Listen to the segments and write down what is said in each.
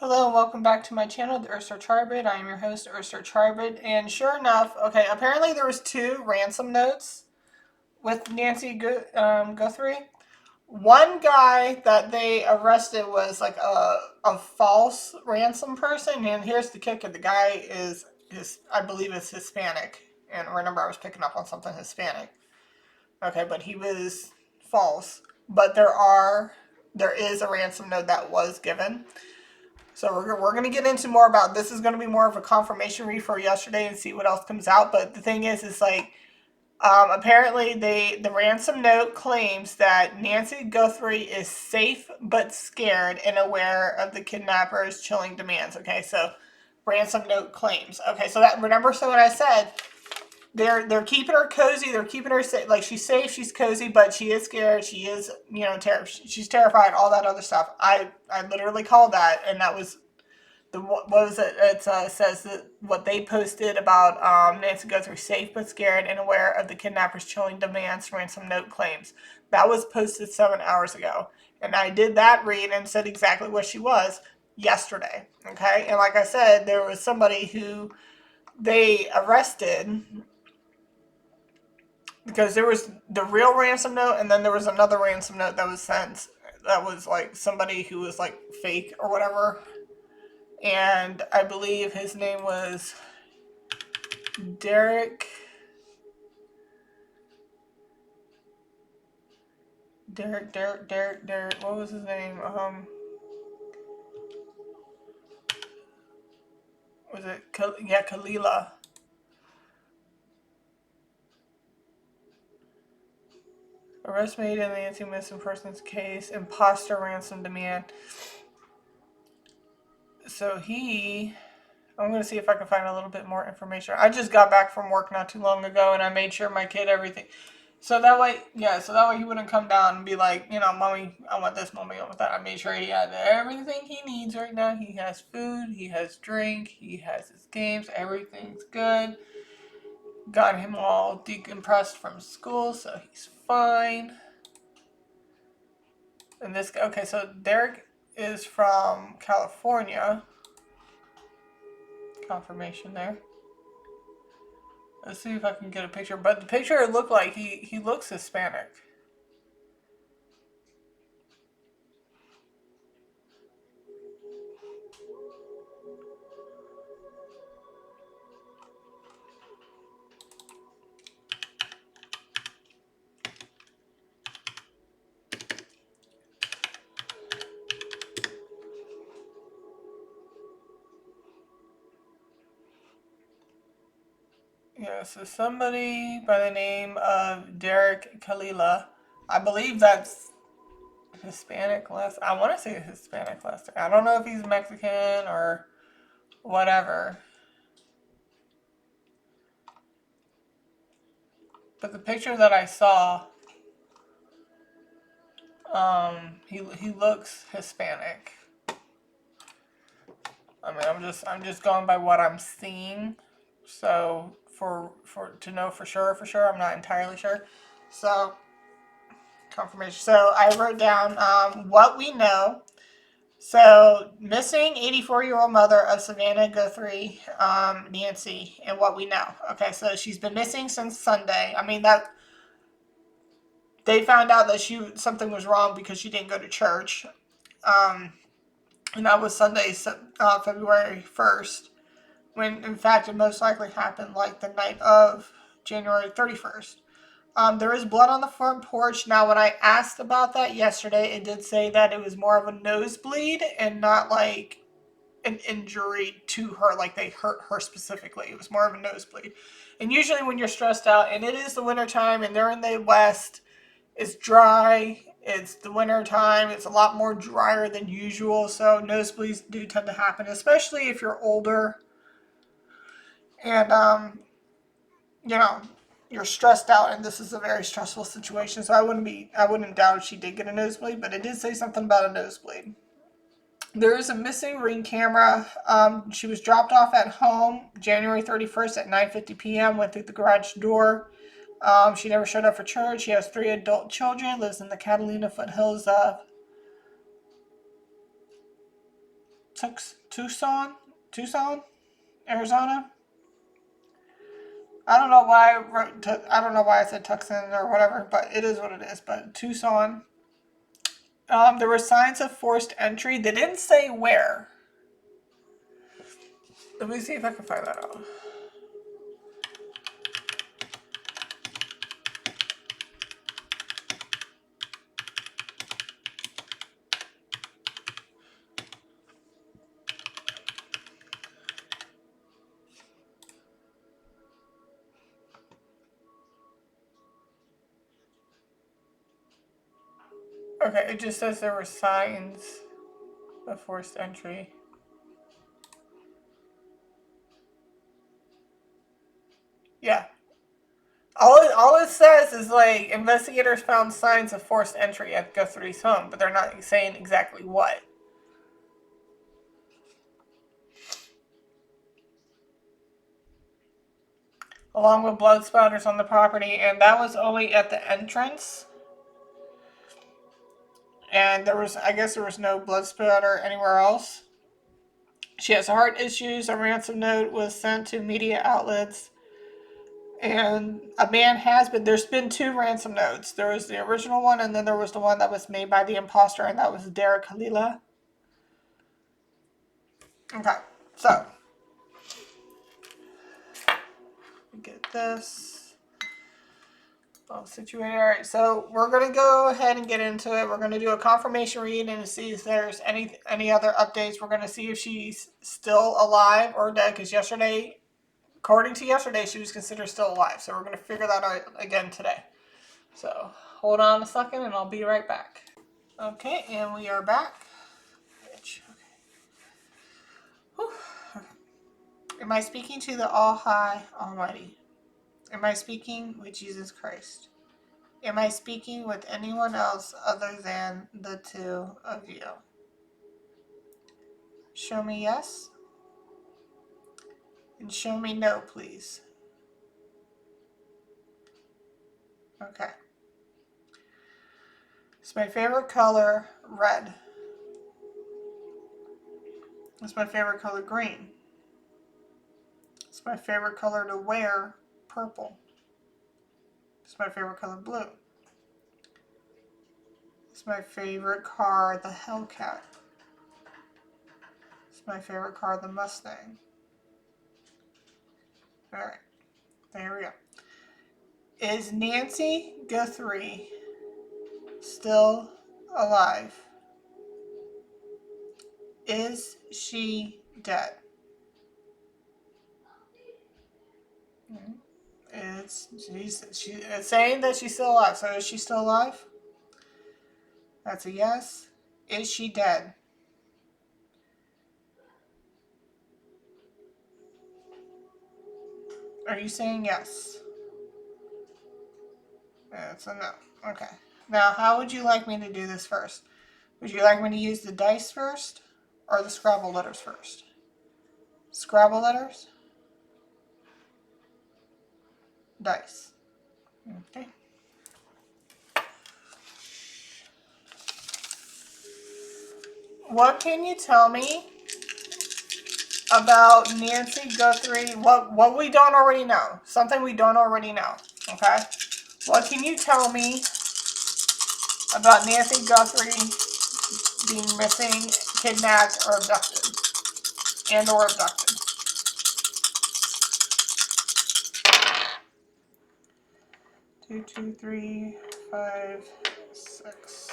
Hello and welcome back to my channel, the Ursa Charbid. I am your host, Ursa Charbid, and sure enough, okay, apparently there was two ransom notes with Nancy Guthrie. One guy that they arrested was like a false ransom person, and here's the kicker: the guy is I believe is Hispanic, and remember I was picking up on something Hispanic. Okay, but he was false. But there is a ransom note that was given. So we're going to get into more about this. Is going to be more of a confirmation read for yesterday and see what else comes out. But the thing is like apparently the ransom note claims that Nancy Guthrie is safe but scared and aware of the kidnapper's chilling demands. Okay, so ransom note claims. Okay, so that remember so what I said. They're keeping her cozy. They're keeping her safe. Like she's safe, she's cozy, but she is scared. She is she's terrified. All that other stuff. I literally called that, and that was what was it? It says that what they posted about Nancy Guthrie safe but scared and aware of the kidnappers' chilling demands, ransom note claims. That was posted 7 hours ago, and I did that read and said exactly what she was yesterday. Okay, and like I said, there was somebody who they arrested because there was the real ransom note, and then there was another ransom note that was sent. That was like somebody who was like fake or whatever, and I believe his name was Derek. Derek. What was his name? Was it? Yeah, Kalila. Arrest made in the Nancy missing persons case. Imposter ransom demand. So I'm going to see if I can find a little bit more information. I just got back from work not too long ago, and I made sure my kid everything. So that way, he wouldn't come down and be like, mommy, I want this, mommy, I want that. I made sure he had everything he needs right now. He has food, he has drink, he has his games, everything's good. Got him all decompressed from school, so he's fine. And okay, so Derek is from California. Confirmation there. Let's see if I can get a picture. But the picture looked like he looks Hispanic. Yeah, so somebody by the name of Derek Kalila. I believe that's Hispanic last. I want to say Hispanic last. I don't know if he's Mexican or whatever. But the picture that I saw, he looks Hispanic. I mean, I'm just going by what I'm seeing. So for to know for sure, I'm not entirely sure. So confirmation. So I wrote down what we know. So missing 84-year-old mother of Savannah Guthrie, Nancy, and what we know. Okay, so she's been missing since Sunday. I mean that they found out that something was wrong because she didn't go to church. Um, and that was Sunday, February 1st, when in fact it most likely happened like the night of January 31st. There is blood on the front porch. Now, when I asked about that yesterday, it did say that it was more of a nosebleed and not like an injury to her, like they hurt her specifically. It was more of a nosebleed. And usually when you're stressed out, and it is the wintertime and they're in the West, it's dry. It's the winter time. It's a lot more drier than usual. So nosebleeds do tend to happen, especially if you're older and you know you're stressed out. And this is a very stressful situation. So I wouldn't doubt if she did get a nosebleed, but it did say something about a nosebleed. There is a missing Ring camera. She was dropped off at home January 31st at 9:50 p.m. Went through the garage door. She never showed up for church. She has 3 adult children. Lives in the Catalina foothills of Tucson, Arizona. I don't know why I don't know why I said Tucson or whatever, but it is what it is. But Tucson, there were signs of forced entry. They didn't say where. Let me see if I can find that out. Okay, it just says there were signs of forced entry. Yeah. All it says is like investigators found signs of forced entry at Guthrie's home, but they're not saying exactly what. Along with blood spatters on the property, and that was only at the entrance. And I guess there was no blood spatter anywhere else. She has heart issues. A ransom note was sent to media outlets. And there's been 2 ransom notes. There was the original one, and then there was the one that was made by the imposter, and that was Derek Khalila. Okay, so get this all situated. All right, so we're going to go ahead and get into it. We're going to do a confirmation read and see if there's any other updates. We're going to see if she's still alive or dead, because according to yesterday, she was considered still alive. So we're going to figure that out again today. So hold on a second and I'll be right back. Okay, and we are back. Okay. Am I speaking to the All High Almighty? Am I speaking with Jesus Christ? Am I speaking with anyone else other than the 2 of you? Show me yes, and show me no, please. Okay. Is my favorite color red? Is my favorite color green? Is my favorite color to wear purple? Is my favorite color blue? Is my favorite car the Hellcat? Is my favorite car the Mustang? Alright, there we go. Is Nancy Guthrie still alive? Is she dead? It's saying that she's still alive. So is she still alive? That's a yes. Is she dead? Are you saying yes? That's a no. Okay. Now, how would you like me to do this first? Would you like me to use the dice first or the Scrabble letters first? Scrabble letters? Dice. Okay. What can you tell me about Nancy Guthrie? What we don't already know. Something we don't already know. Okay? What can you tell me about Nancy Guthrie being missing, kidnapped, or abducted? And or abducted. Two, 2, 3, 5, 6.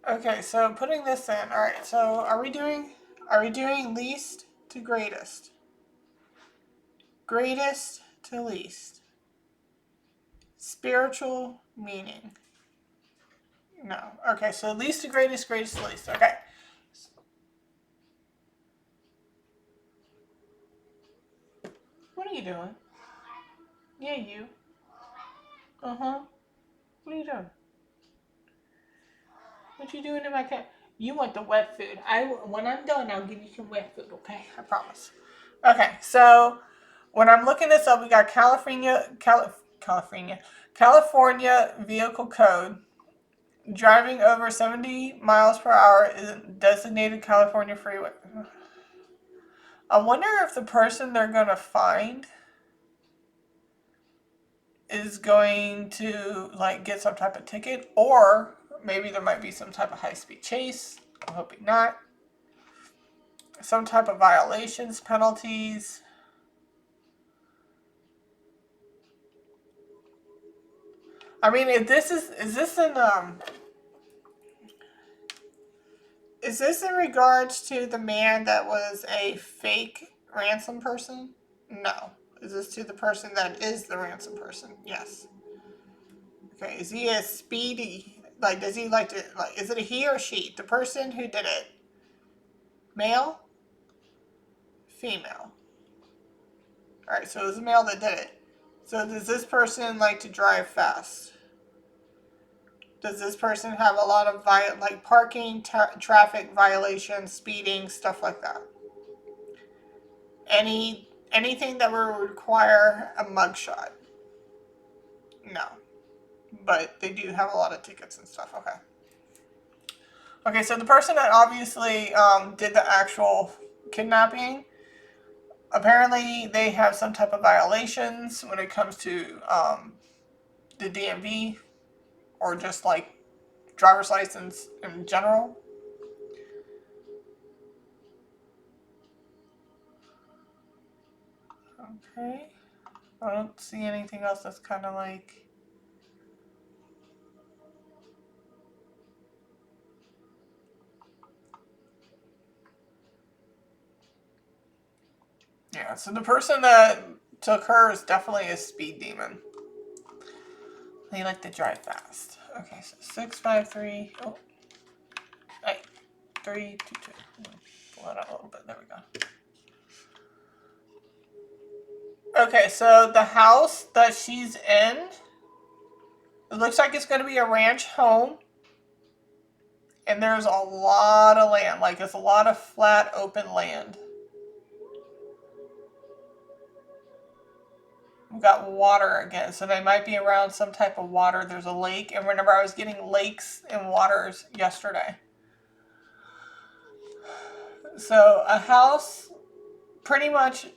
Okay, so putting this in. All right, so are we doing least to greatest? Greatest to least. Spiritual meaning. No. Okay, so least to greatest, greatest to least. Okay. What are you doing? Yeah, you. Uh-huh. What are you What you doing in my cat? You want the wet food. When I'm done, I'll give you some wet food, okay? I promise. Okay, so when I'm looking this up, we got California Vehicle Code. Driving over 70 miles per hour is designated California freeway. I wonder if the person they're going to find is going to like get some type of ticket, or maybe there might be some type of high-speed chase. I'm hoping not. Some type of violations, penalties. I mean, if this is this in regards to the man that was a fake ransom person? No. Is this to the person that is the ransom person? Yes. Okay, is he a speedy, like, does he like to, like, is it a he or she? The person who did it, male? Female. Alright, so it was a male that did it. So does this person like to drive fast? Does this person have a lot of like parking, traffic violations, speeding, stuff like that? Anything that would require a mugshot? No. But they do have a lot of tickets and stuff. Okay. Okay, so the person that obviously did the actual kidnapping, apparently they have some type of violations when it comes to the DMV or just like driver's license in general. Okay. I don't see anything else that's kind of like... Yeah, so the person that took her is definitely a speed demon. They like to drive fast. Okay, so 653. Oh, 8322. Pull that out a little bit. There we go. Okay, so the house that she's in, it looks like it's going to be a ranch home. And there's a lot of land. Like, it's a lot of flat, open land. We've got water again, so they might be around some type of water. There's a lake, and remember I was getting lakes and waters yesterday. So a house, pretty much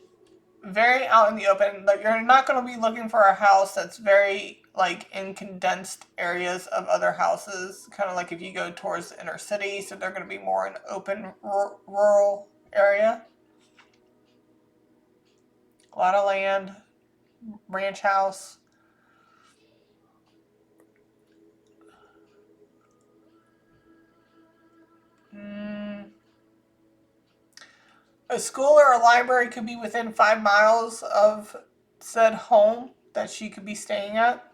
very out in the open. Like, you're not going to be looking for a house that's very like in condensed areas of other houses. Kind of like if you go towards the inner city, so they're going to be more in open rural area. A lot of land, ranch house. A school or a library could be within 5 miles of said home that she could be staying at.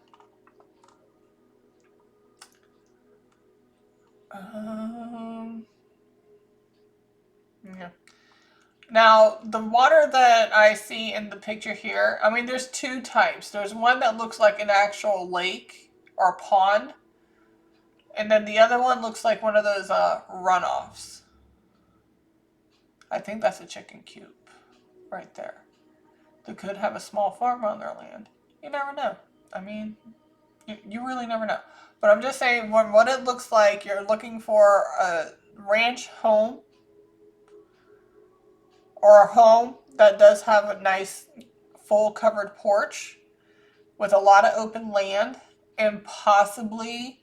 Yeah. Now, the water that I see in the picture here, I mean, there's two types. There's one that looks like an actual lake or pond. And then the other one looks like one of those runoffs. I think that's a chicken coop right there. They could have a small farm on their land. You never know. I mean, you really never know. But I'm just saying, what it looks like, you're looking for a ranch home or a home that does have a nice full covered porch with a lot of open land and possibly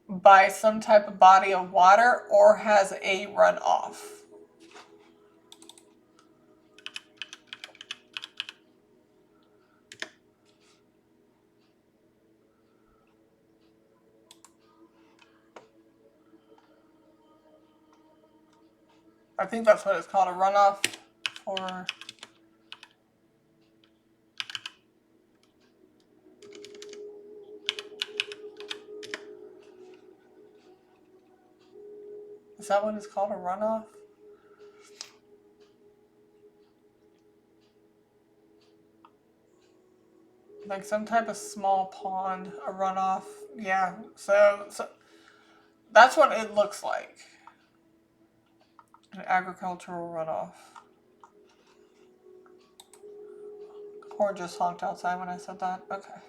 by some type of body of water or has a runoff. I think that's what it's called, a runoff, or... Is that what it's called, a runoff? Like some type of small pond, a runoff. Yeah, so That's what it looks like. An agricultural runoff. Or just honked outside when I said that. Okay.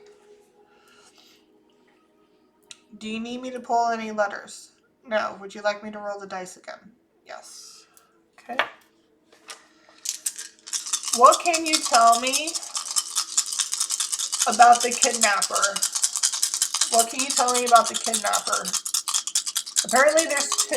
Do you need me to pull any letters? No. Would you like me to roll the dice again? Yes. Okay. What can you tell me about the kidnapper? What can you tell me about the kidnapper? Apparently there's two.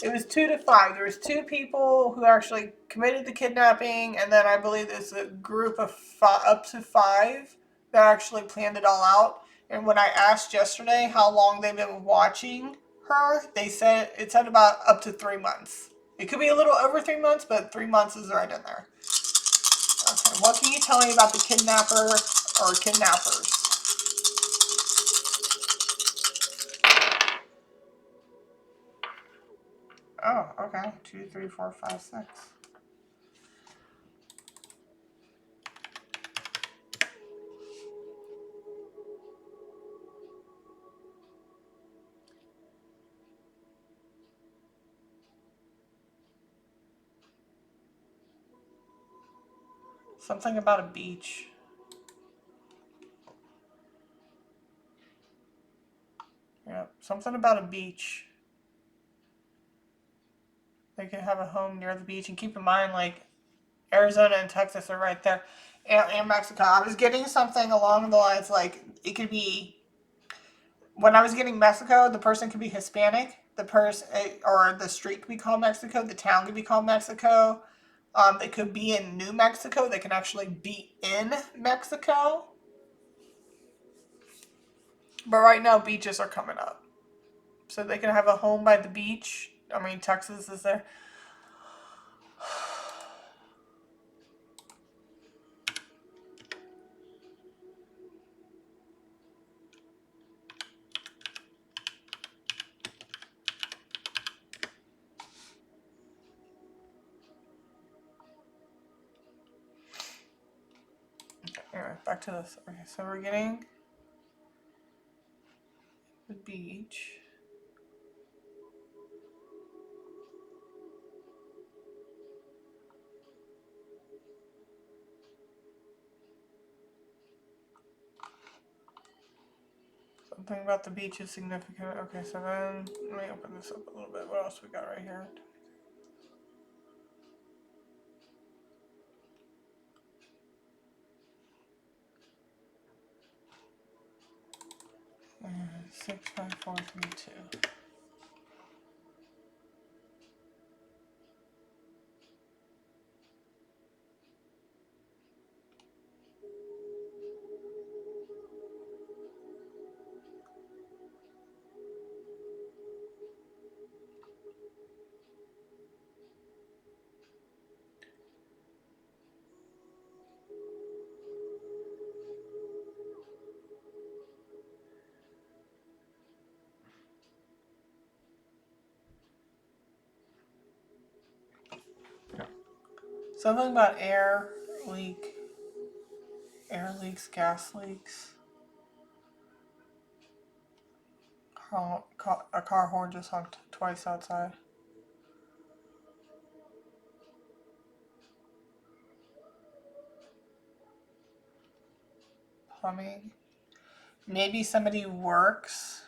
It was 2 to 5. There was 2 people who actually committed the kidnapping, and then I believe there's a group of up to 5 that actually planned it all out. And when I asked yesterday how long they've been watching her, it said about up to 3 months. It could be a little over 3 months, but 3 months is right in there. Okay, what can you tell me about the kidnapper or kidnappers? Oh, okay. 2, 3, 4, 5, 6. Something about a beach. Yeah, something about a beach. They can have a home near the beach, and keep in mind, like, Arizona and Texas are right there, and Mexico. I was getting something along the lines like it could be when I was getting Mexico, the person could be Hispanic, the person or the street could be called Mexico, the town could be called Mexico. It could be in New Mexico. They can actually be in Mexico. But right now, beaches are coming up, so they can have a home by the beach. I mean, Texas is there. Anyway, back to this. Okay, so we're getting the beach. Something about the beach is significant. Okay, so then let me open this up a little bit. What else we got right here? And 6, 5, 4, 3, 2. Something about air leaks, gas leaks. A car horn just honked twice outside. Plumbing. Maybe somebody works.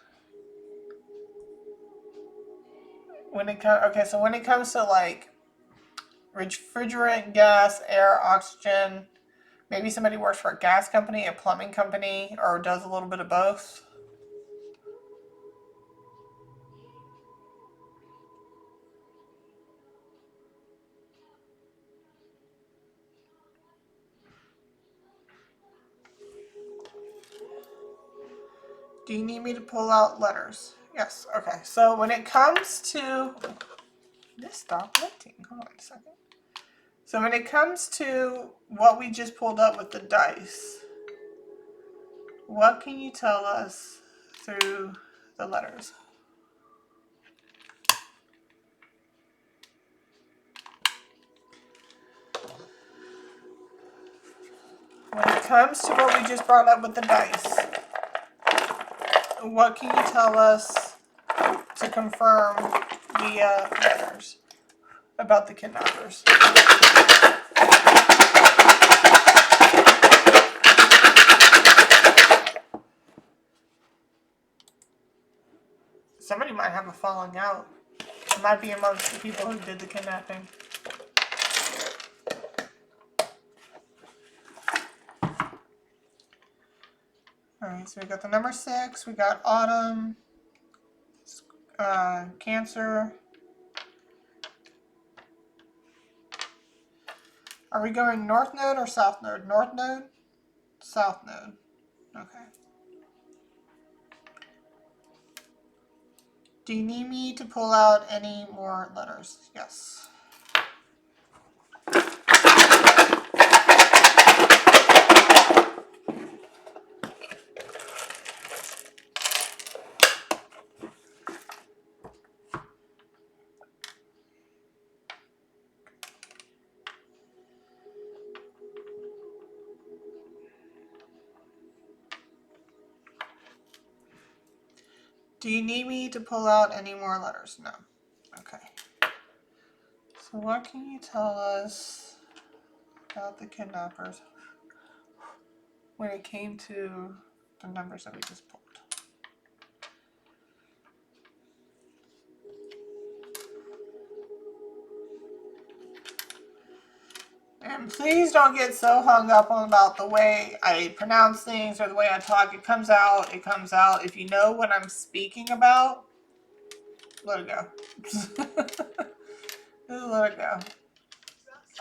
Okay, so when it comes to like refrigerant, gas, air, oxygen, maybe somebody works for a gas company, a plumbing company, or does a little bit of both. Do you need me to pull out letters? Yes. Okay. So when it comes to this, stop lifting. Hold on a second. So when it comes to what we just pulled up with the dice, what can you tell us through the letters? When it comes to what we just brought up with the dice, what can you tell us to confirm the letters about the kidnappers. Somebody might have a falling out. It might be amongst the people who did the kidnapping. Alright, so we got the number 6, we got autumn, Cancer. Are we going north node or south node? North node? South node. Okay. Do you need me to pull out any more letters? Yes. Do you need me to pull out any more letters? No. Okay. So what can you tell us about the kidnappers when it came to the numbers that we just pulled? And please don't get so hung up on about the way I pronounce things or the way I talk. It comes out. It comes out. If you know what I'm speaking about, let it go. Just let it go.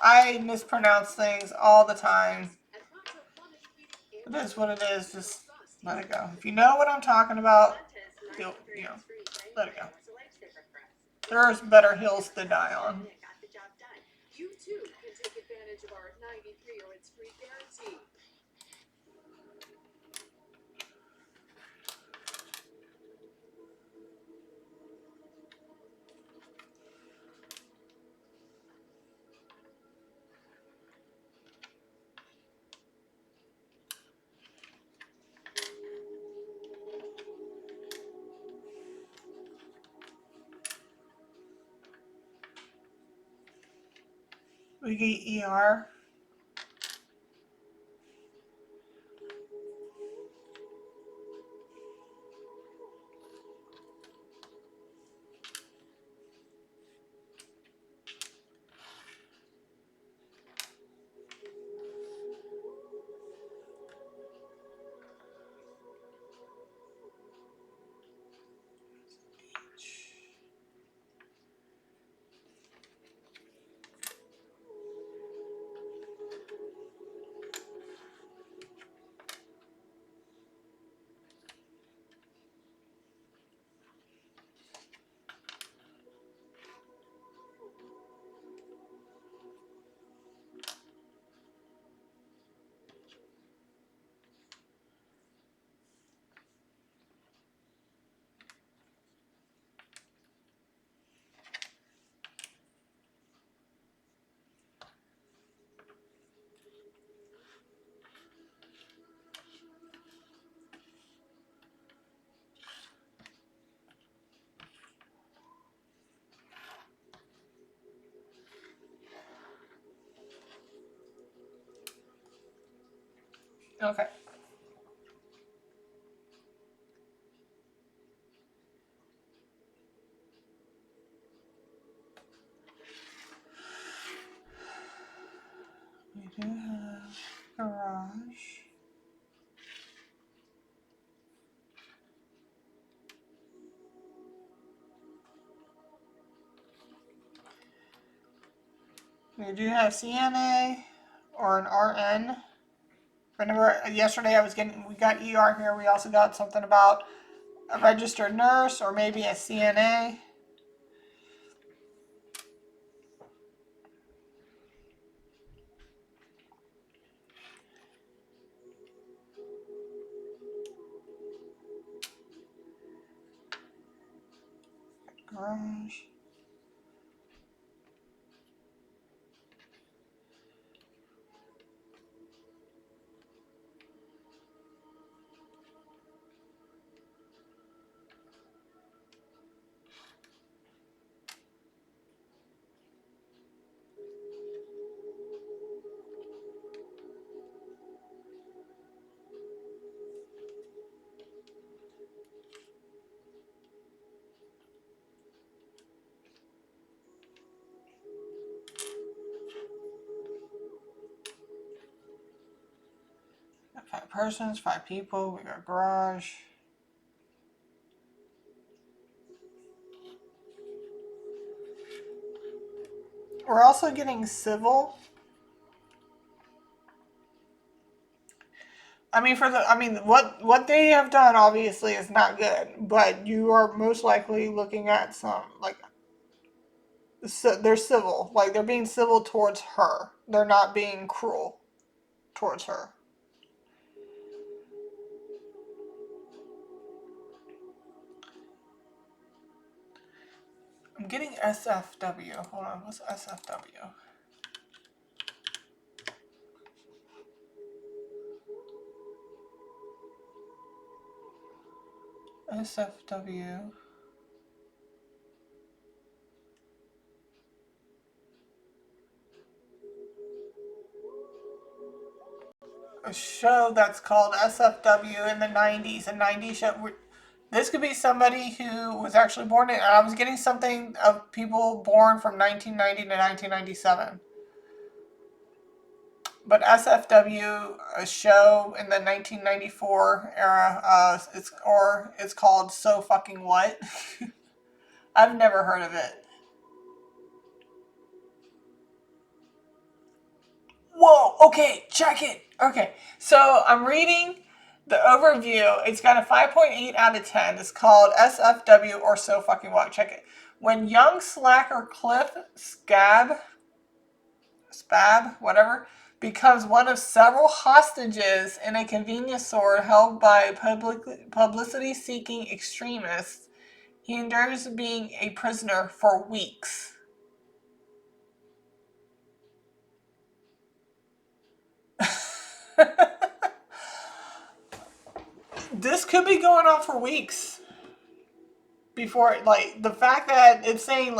I mispronounce things all the time. It is what it is. Just let it go. If you know what I'm talking about, let it go. There's better hills to die on. You too can take advantage of our 93 or it's free guarantee. We get ER. Okay. We do have garage. We do have CNA or an RN. Remember yesterday we got ER here. We also got something about a registered nurse or maybe a CNA. Garage. persons, 5 people. We got garage. We're also getting civil. I mean, what they have done obviously is not good, but you are most likely looking at some like they're civil, like they're being civil towards her. They're not being cruel towards her. I'm getting SFW. Hold on, what's SFW? SFW. A show that's called SFW in the 90s. A 90s show. This could be somebody who was actually born in. I was getting something of people born from 1990 to 1997. But SFW, a show in the 1994 era, it's called So Fucking What. I've never heard of it. Whoa, okay, check it. Okay, so I'm reading the overview. It's got a 5.8 out of 10. It's called SFW or So Fucking What. Check it. When young slacker Cliff Spab, whatever, becomes one of several hostages in a convenience store held by publicity-seeking extremists, he endures being a prisoner for weeks. This could be going on for weeks before, like, the fact that it's saying,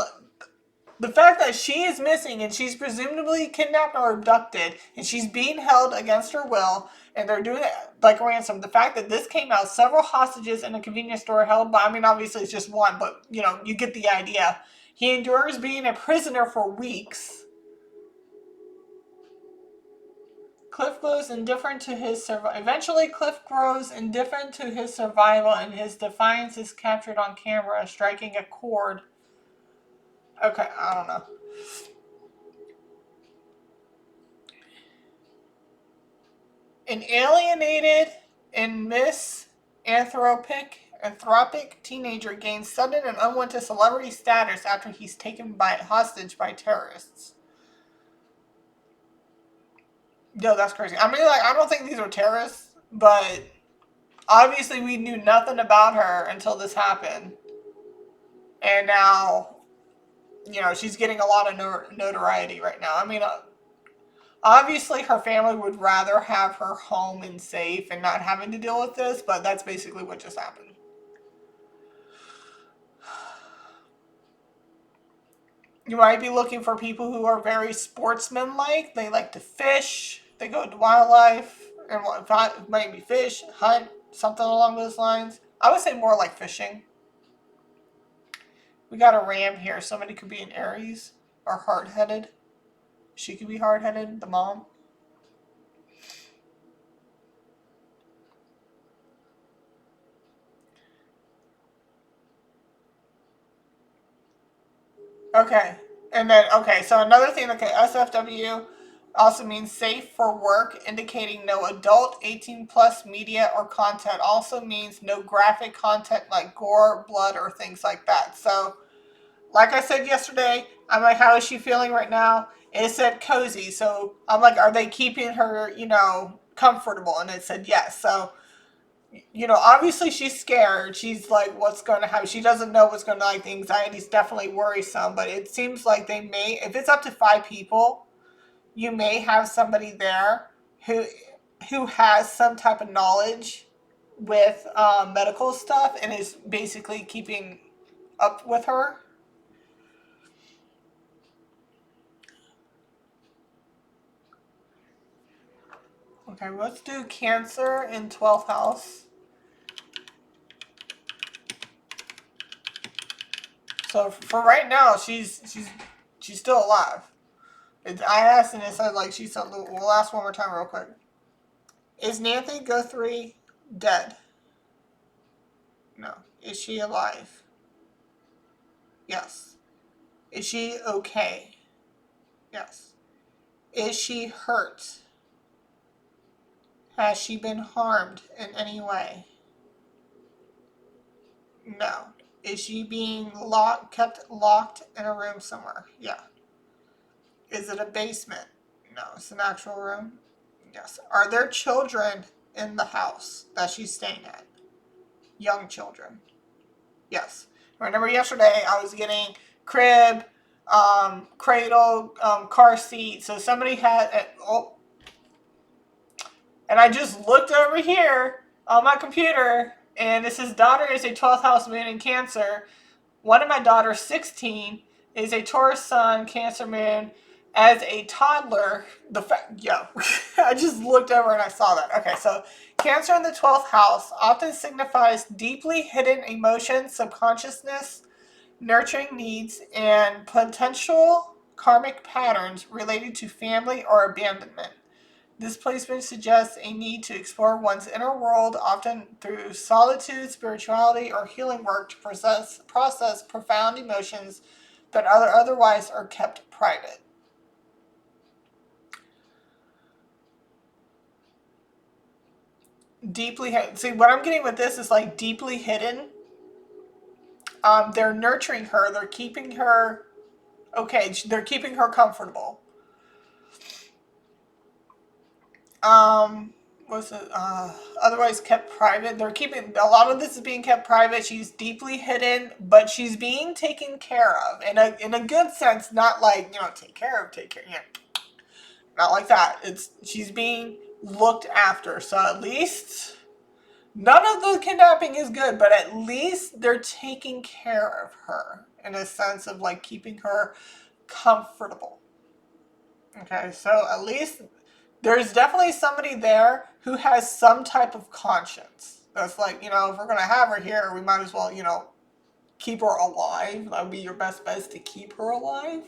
the fact that she is missing and she's presumably kidnapped or abducted and she's being held against her will and they're doing it like a ransom. The fact that this came out, several hostages in a convenience store held by, I mean, obviously it's just one, but, you know, you get the idea. He endures being a prisoner for weeks. Cliff grows indifferent to his survival. Eventually, Cliff grows indifferent to his survival, and his defiance is captured on camera, striking a chord. Okay, I don't know. An alienated and misanthropic teenager gains sudden and unwanted celebrity status after he's taken hostage by terrorists. Yo, that's crazy. I mean, like, I don't think these are terrorists, but obviously we knew nothing about her until this happened. And now, you know, she's getting a lot of notoriety right now. I mean, obviously her family would rather have her home and safe and not having to deal with this, but that's basically what just happened. You might be looking for people who are very sportsmanlike. They like to fish. They go to wildlife and maybe fish, hunt, something along those lines. I would say more like fishing. We got a ram here. Somebody could be an Aries or hard-headed. She could be hard-headed, the mom. Okay. And then, okay, so another thing, okay, SFW also means safe for work, indicating no adult 18 plus media or content. Also means no graphic content like gore, blood, or things like that. So, like I said yesterday, I'm like, how is she feeling right now? It said cozy. So I'm like, are they keeping her, you know, comfortable? And it said yes. So, you know, obviously she's scared. She's like, what's going to happen? She doesn't know what's going to, like, the anxiety's definitely worrisome, but it seems like they may, if it's up to 5 people, you may have somebody there who has some type of knowledge with medical stuff and is basically keeping up with her. Okay, let's do Cancer in 12th house. So for right now, she's still alive. I asked and it said, like, she said, we'll ask one more time real quick. Is Nancy Guthrie dead? No. Is she alive? Yes. Is she okay? Yes. Is she hurt? Has she been harmed in any way? No. Is she being kept locked in a room somewhere? Yeah. Is it a basement? No, it's an actual room. Yes. Are there children in the house that she's staying at? Young children. Yes. Remember yesterday I was getting crib, cradle, car seat. So somebody had, and I just looked over here on my computer, and it says daughter is a 12th house moon in Cancer. One of my daughters, 16, is a Taurus sun, Cancer moon. As a toddler, I just looked over and I saw that. Okay, so Cancer in the 12th house often signifies deeply hidden emotions, subconsciousness, nurturing needs, and potential karmic patterns related to family or abandonment. This placement suggests a need to explore one's inner world, often through solitude, spirituality, or healing work to process profound emotions that otherwise are kept private. Deeply hidden. See, what I'm getting with this is like deeply hidden. They're nurturing her. They're keeping her okay. They're keeping her comfortable. Was it otherwise kept private? They're keeping a lot of this is being kept private. She's deeply hidden, but she's being taken care of in a good sense, not like take care of, not like that. It's she's being looked after. So at least none of the kidnapping is good, but at least they're taking care of her in a sense of like keeping her comfortable. Okay, so at least there's definitely somebody there who has some type of conscience. That's like, if we're going to have her here, we might as well, keep her alive. That would be your best bet to keep her alive.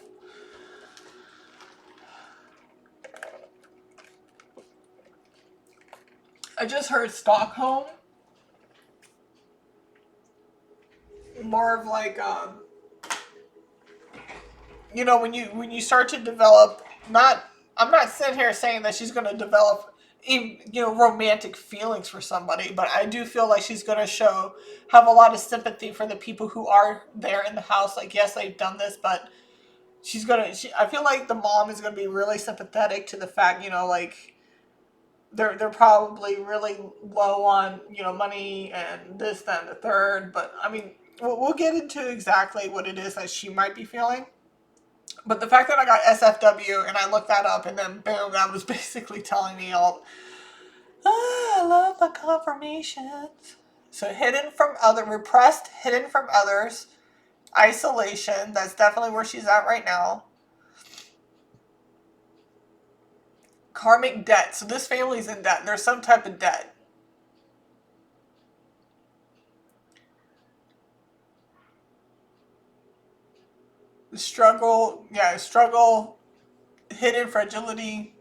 I just heard Stockholm. More of like, when you start to develop, I'm not sitting here saying that she's going to develop romantic feelings for somebody, but I do feel like she's going to have a lot of sympathy for the people who are there in the house. Like, yes, they've done this, but I feel like the mom is going to be really sympathetic to the fact, like they're probably really low on, money and this, that, and the third. But I mean, we'll get into exactly what it is that she might be feeling. But the fact that I got SFW and I looked that up and then boom, that was basically telling me all, I love the confirmations. So repressed, hidden from others, isolation, that's definitely where she's at right now. Karmic debt. So this family's in debt. There's some type of debt. Struggle, hidden fragility.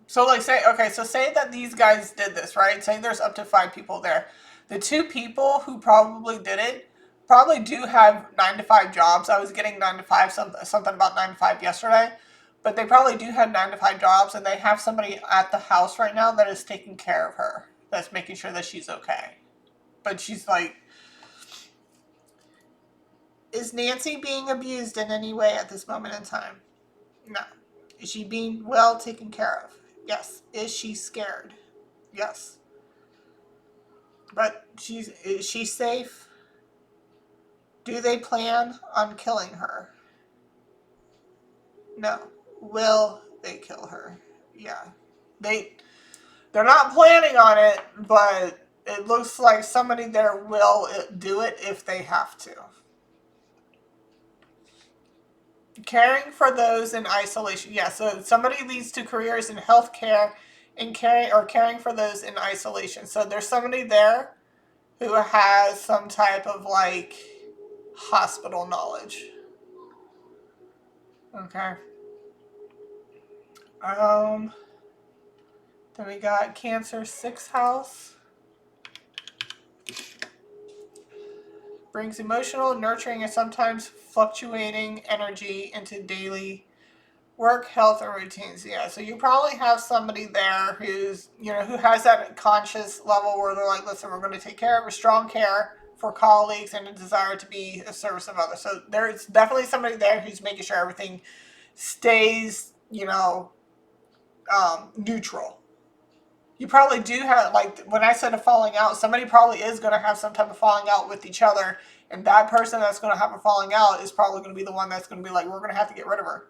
So say that these guys did this, right? Say there's up to 5 people there. The 2 people who probably did it probably do have 9 to 5 jobs. I was getting 9 to 5, something about 9 to 5 yesterday. But they probably do have 9 to 5 jobs, and they have somebody at the house right now that is taking care of her. That's making sure that she's okay. But she's like, is Nancy being abused in any way at this moment in time? No. Is she being well taken care of? Yes. Is she scared? Yes. But is she safe? Do they plan on killing her? No. Will they kill her? Yeah. They're not planning on it, but it looks like somebody there will do it if they have to. Caring for those in isolation. Yeah, so somebody leads to careers in healthcare and caring for those in isolation. So there's somebody there who has some type of like hospital knowledge. Okay. Then we got Cancer 6th house. Brings emotional, nurturing, and sometimes fluctuating energy into daily work, health, and routines. Yeah, so you probably have somebody there who's, who has that conscious level where they're like, listen, we're going to take care of a strong care for colleagues and a desire to be a service of others. So there's definitely somebody there who's making sure everything stays, neutral. You probably do have, like when I said a falling out, somebody probably is going to have some type of falling out with each other. And that person that's going to have a falling out is probably going to be the one that's going to be like, we're going to have to get rid of her.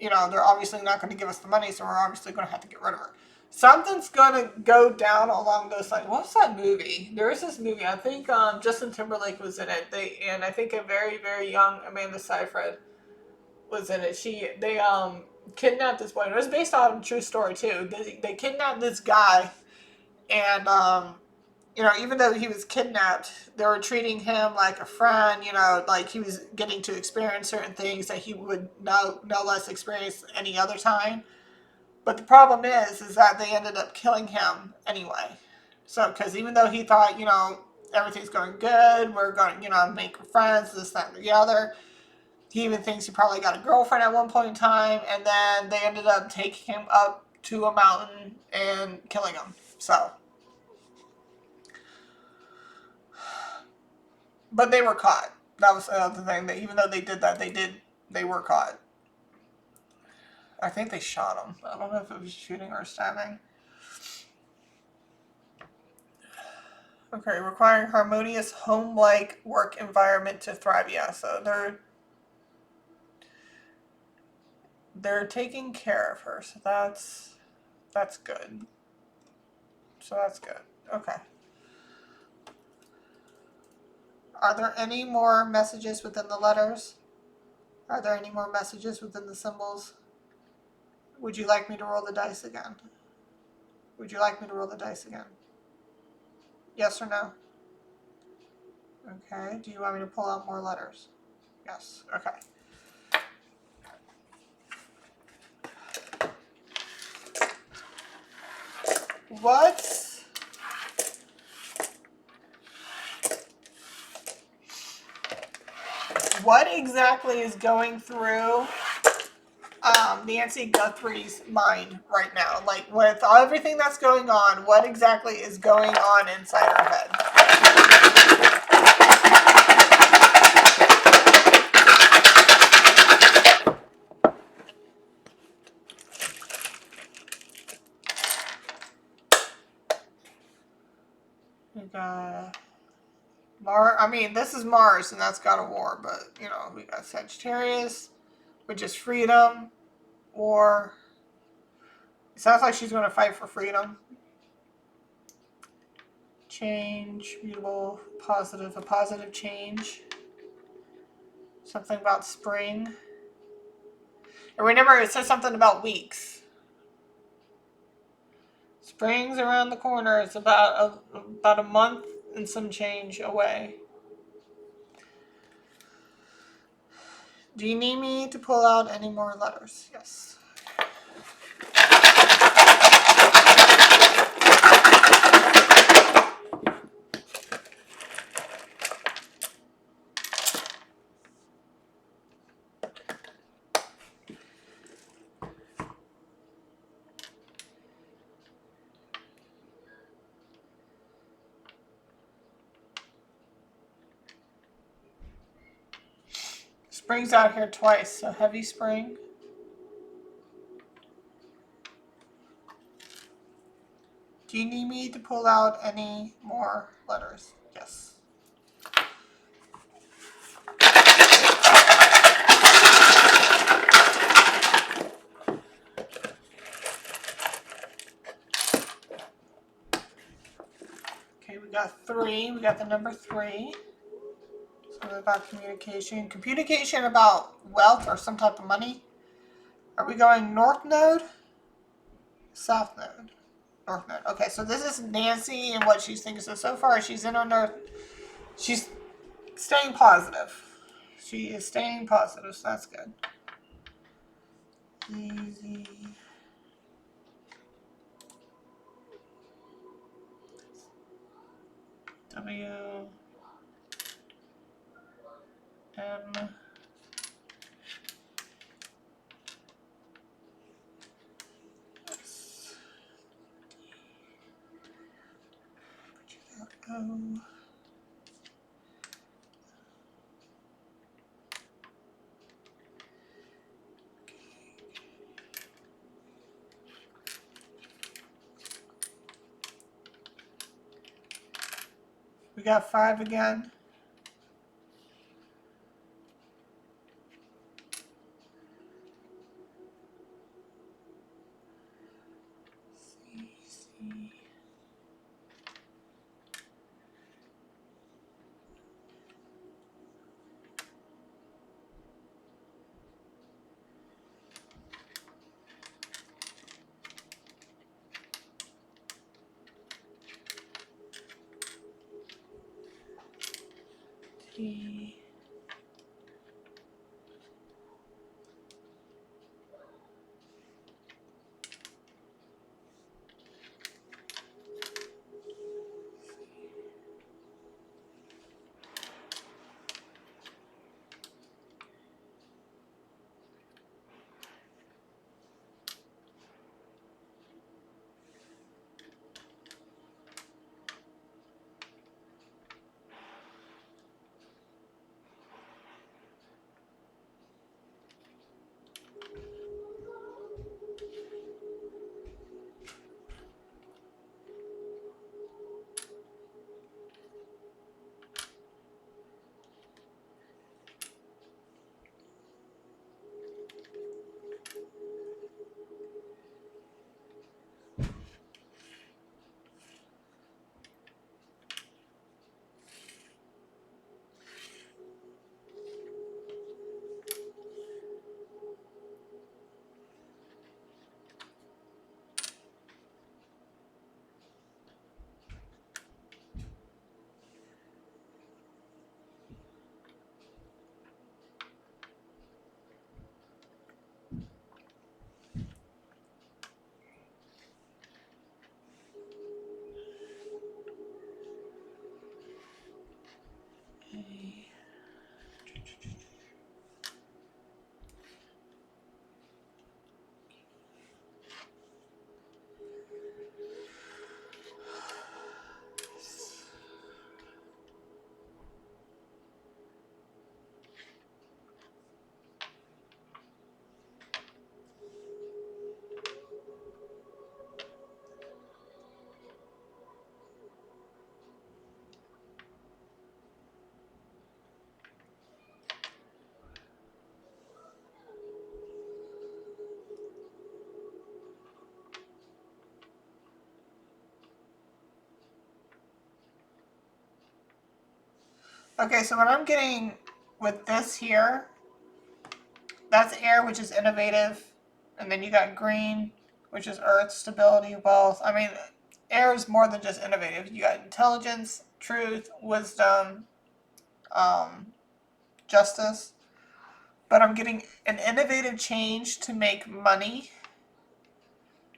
They're obviously not going to give us the money, so we're obviously going to have to get rid of her. Something's going to go down along those lines. What's that movie? There is this movie. I think Justin Timberlake was in it. And I think a very, very young Amanda Seyfried was in it. They kidnapped this boy. And it was based on a true story too. They kidnapped this guy, and even though he was kidnapped, they were treating him like a friend, like he was getting to experience certain things that he would no less experience any other time. But the problem is that they ended up killing him anyway. So, because even though he thought, everything's going good, we're going to, make friends, this, that, and the other, he even thinks he probably got a girlfriend at one point in time, and then they ended up taking him up to a mountain and killing him. So, but they were caught. That was the other thing. That even though they did that, they were caught. I think they shot him. I don't know if it was shooting or stabbing. Okay, requiring harmonious home-like work environment to thrive. Yeah, so they're taking care of her. So that's good. So that's good. Okay. Are there any more messages within the letters? Are there any more messages within the symbols? Would you like me to roll the dice again? Would you like me to roll the dice again? Yes or no? Okay. Do you want me to pull out more letters? Yes. Okay. What exactly is going through Nancy Guthrie's mind right now? Like, with everything that's going on, what exactly is going on inside her head? We got this is Mars, and that's God of War, but, we got Sagittarius, which is freedom, war. It sounds like she's going to fight for freedom. Change, mutable, positive, a positive change. Something about spring. And remember, it says something about weeks. Spring's around the corner. It's about a month and some change away. Do you need me to pull out any more letters? Yes. Spring's out here twice, so heavy spring. Do you need me to pull out any more letters? Yes. Okay, we got 3. We got the number 3. So about communication. Communication about wealth or some type of money. Are we going north node? South node? North node. Okay, so this is Nancy and what she's thinking. So far she's in her north. She's staying positive. She is staying positive, so that's good. Easy. W M S O. We got 5 again. C. T. Okay, so what I'm getting with this here, that's air, which is innovative. And then you got green, which is earth, stability, wealth. I mean, air is more than just innovative. You got intelligence, truth, wisdom, justice. But I'm getting an innovative change to make money.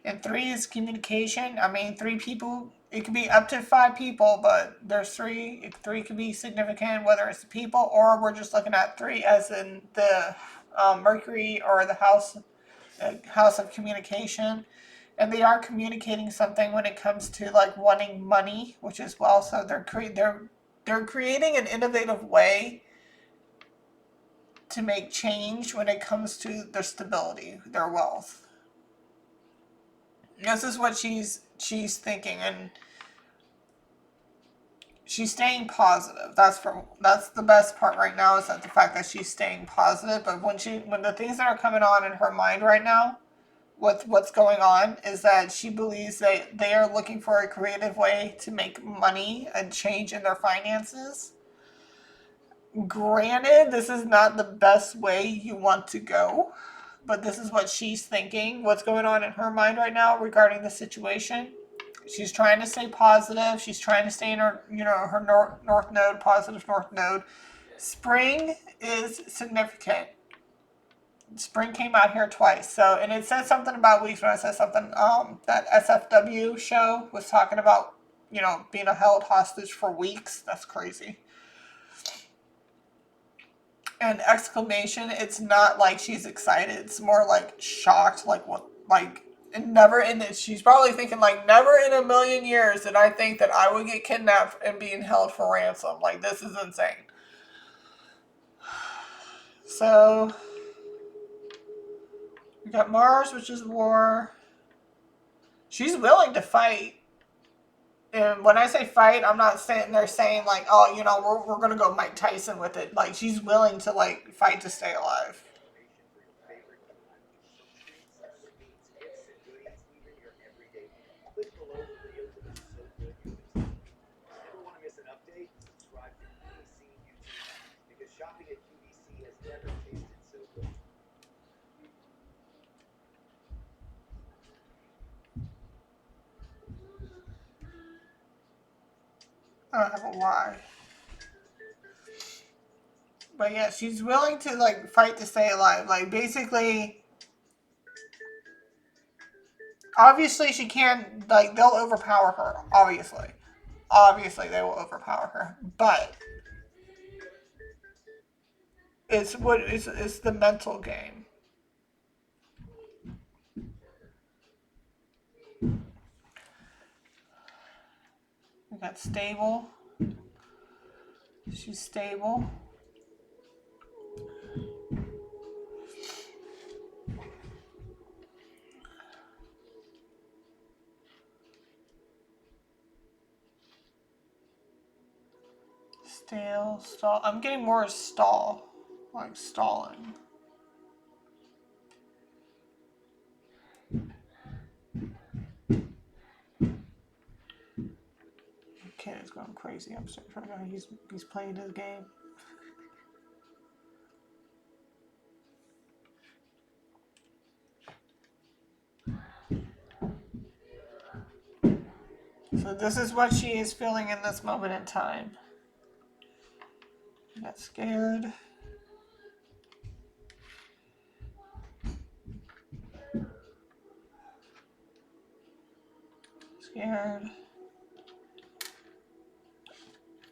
And 3 is communication. I mean, 3 people, it could be up to 5 people, but there's 3. 3 could be significant, whether it's the people or we're just looking at 3 as in the Mercury or the house of communication. And they are communicating something when it comes to like wanting money, which is well. So they're creating an innovative way to make change when it comes to their stability, their wealth. This is what she's thinking, and she's staying positive. That's the best part right now, is that the fact that she's staying positive. But when the things that are coming on in her mind right now, what's going on is that she believes that they are looking for a creative way to make money and change in their finances. Granted, this is not the best way you want to go, but this is what she's thinking, what's going on in her mind right now regarding the situation. She's trying to stay positive. She's trying to stay in her, her north node, positive north node. Spring is significant. Spring came out here twice. So, and it says something about weeks when I said something, that SFW show was talking about being held hostage for weeks. That's crazy. And exclamation, it's not like she's excited. It's more like shocked, like what, like, and never in it. She's probably thinking, like, never in a million years did I think that I would get kidnapped and being held for ransom. Like, this is insane. So, we got Mars, which is war. She's willing to fight. And when I say fight, I'm not sitting there saying, like, oh, we're going to go Mike Tyson with it. Like, she's willing to, like, fight to stay alive. I don't have a why. But yeah, she's willing to, like, fight to stay alive. Like, basically, obviously she can't, like, they'll overpower her. Obviously they will overpower her. But it's the mental game. We got stable. She's stable. Stall. I'm getting more stall. Like stalling. Kid is going crazy. I'm starting to figure out he's playing his game. So this is what she is feeling in this moment in time. Got scared. Scared.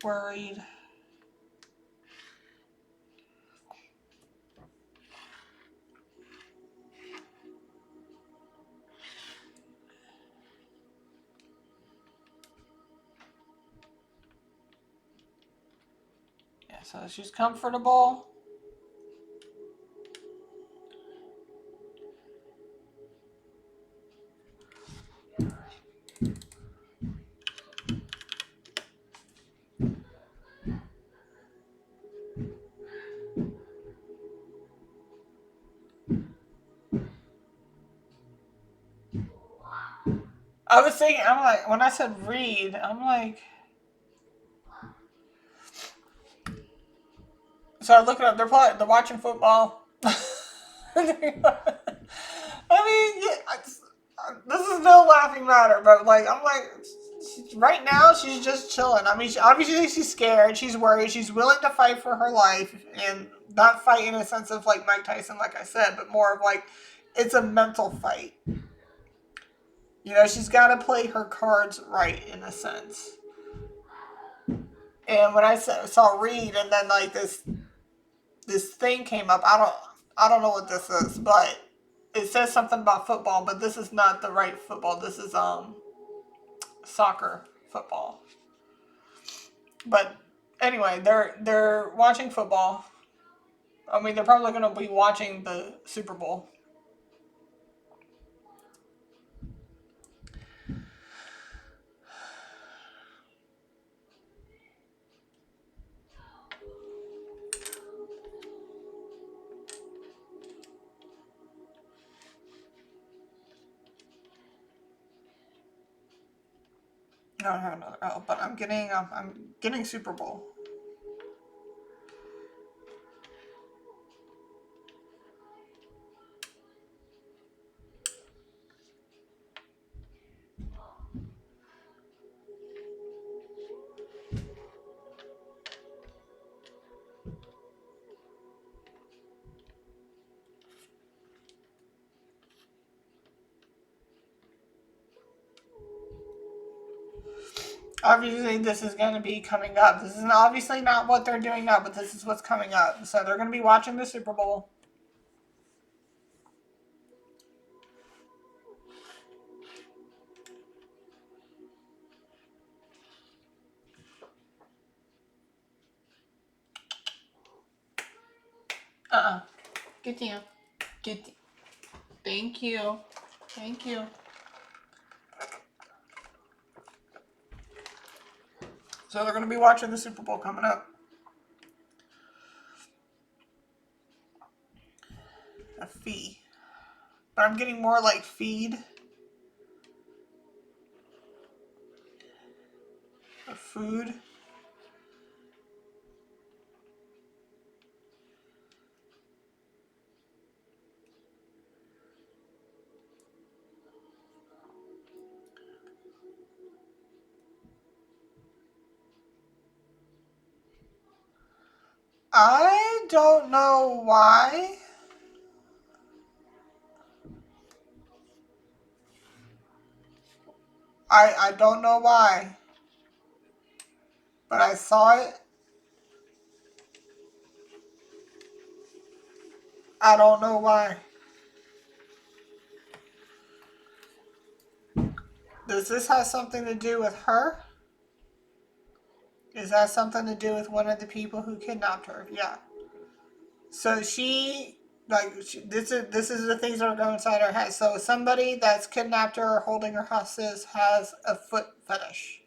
Worried. Yeah, so she's comfortable. I was thinking, I'm like, when I said read, I'm like, so I look it up. They're watching football. I mean, yeah, this is no laughing matter, but like, I'm like, right now she's just chilling. I mean, obviously she's scared, she's worried, she's willing to fight for her life, and not fight in a sense of like Mike Tyson, like I said, but more of like, it's a mental fight. She's got to play her cards right in a sense. And when I saw read, and then like this thing came up, I don't know what this is, but it says something about football, but this is not the right football. This is soccer football. But anyway, they're watching football. I mean, they're probably going to be watching the Super Bowl. I don't have another L, but I'm getting Super Bowl. Obviously, this is going to be coming up. This is obviously not what they're doing now, but this is what's coming up. So they're going to be watching the Super Bowl. Get down. Get. Thank you. Thank you. So they're going to be watching the Super Bowl coming up. A fee. But I'm getting more like feed. A food. I don't know why. I don't know why. But I saw it. I don't know why. Does this have something to do with her? Is that something to do with one of the people who kidnapped her? Yeah. So this is the things that are going inside her head. So somebody that's kidnapped her or holding her hostage has a foot fetish.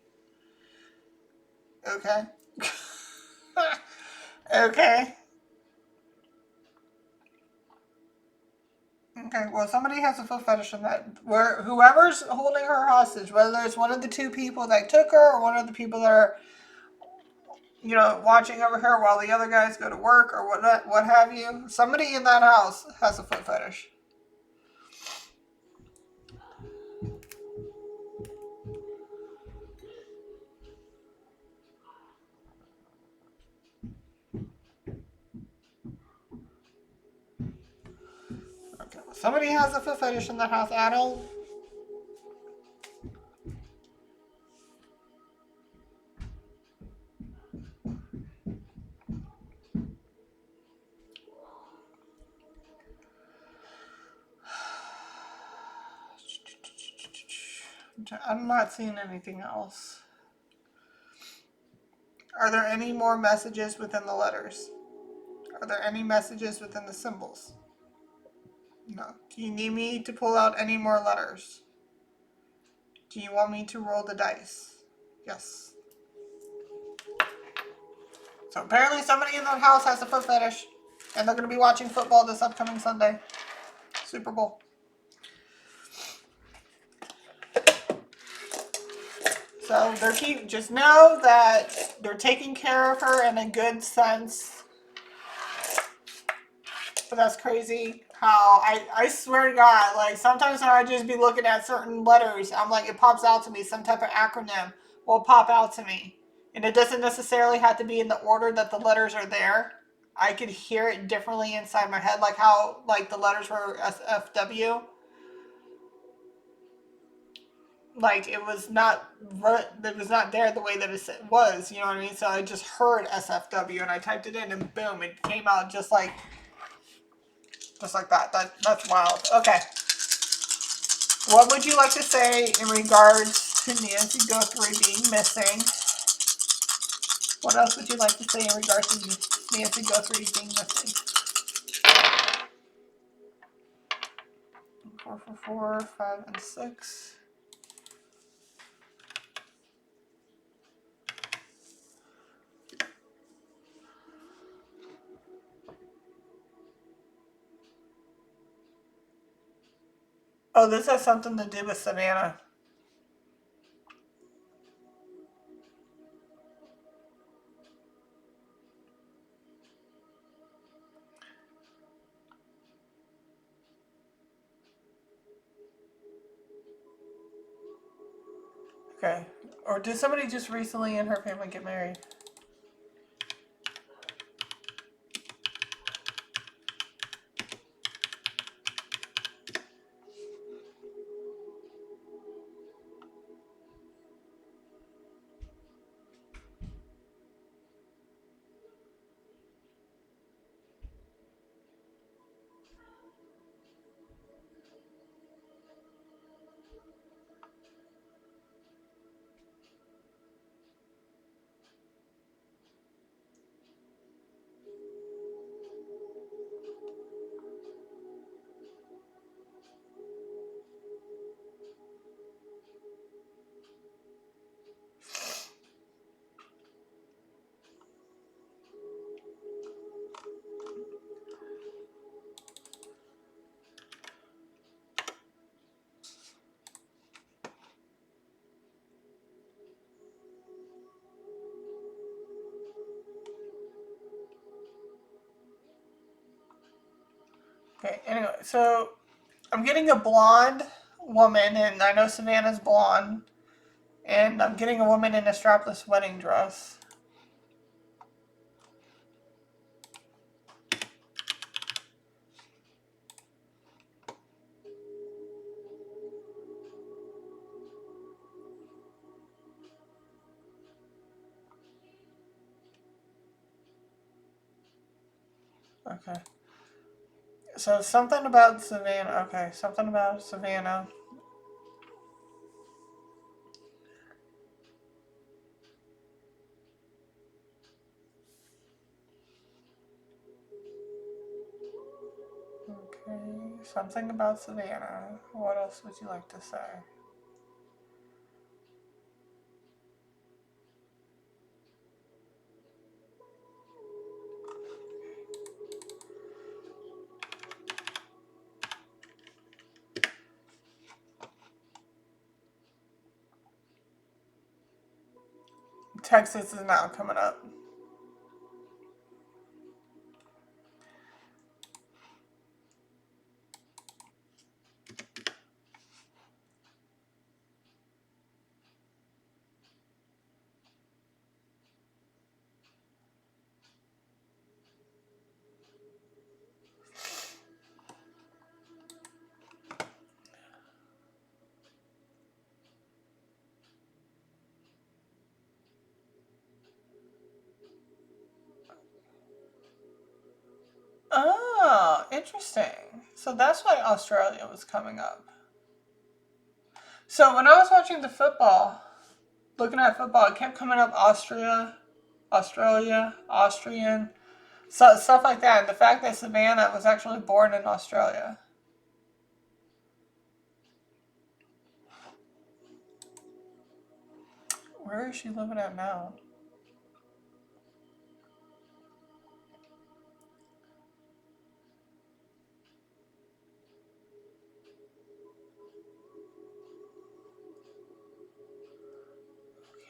Okay. Okay. Okay. Well, somebody has a foot fetish in that. Where whoever's holding her hostage, whether it's one of the two people that took her or one of the people that are, watching over her while the other guys go to work or what have you, somebody in that house has a foot fetish. Okay. Well, somebody has a foot fetish in that house. I don't. I'm not seeing anything else. Are there any more messages within the letters? Are there any messages within the symbols? No. Do you need me to pull out any more letters? Do you want me to roll the dice? Yes. So apparently somebody in that house has a foot fetish, and they're going to be watching football this upcoming Sunday. Super Bowl. So just know that they're taking care of her in a good sense. But that's crazy how I swear to God, like sometimes when I just be looking at certain letters, I'm like, it pops out to me, some type of acronym will pop out to me. And it doesn't necessarily have to be in the order that the letters are there. I could hear it differently inside my head, like how like the letters were SFW. Like it was not there the way that it was, you know what I mean? So I just heard SFW and I typed it in and boom, it came out just like that. That's wild. Okay. What would you like to say in regards to Nancy Guthrie being missing? What else would you like to say in regards to Nancy Guthrie being missing? 4, 5, and 6. Oh, this has something to do with Savannah. Okay. Or did somebody just recently in her family get married? Okay, anyway, so I'm getting a blonde woman, and I know Savannah's blonde, and I'm getting a woman in a strapless wedding dress. Okay. So something about Savannah. Okay, something about Savannah. Okay, something about Savannah. What else would you like to say? Texas is now coming up. Oh, interesting. So that's why Australia was coming up. So when I was watching the football, looking at football, it kept coming up Austria, Australia, Austrian, so, stuff like that. And the fact that Savannah was actually born in Australia. Where is she living at now?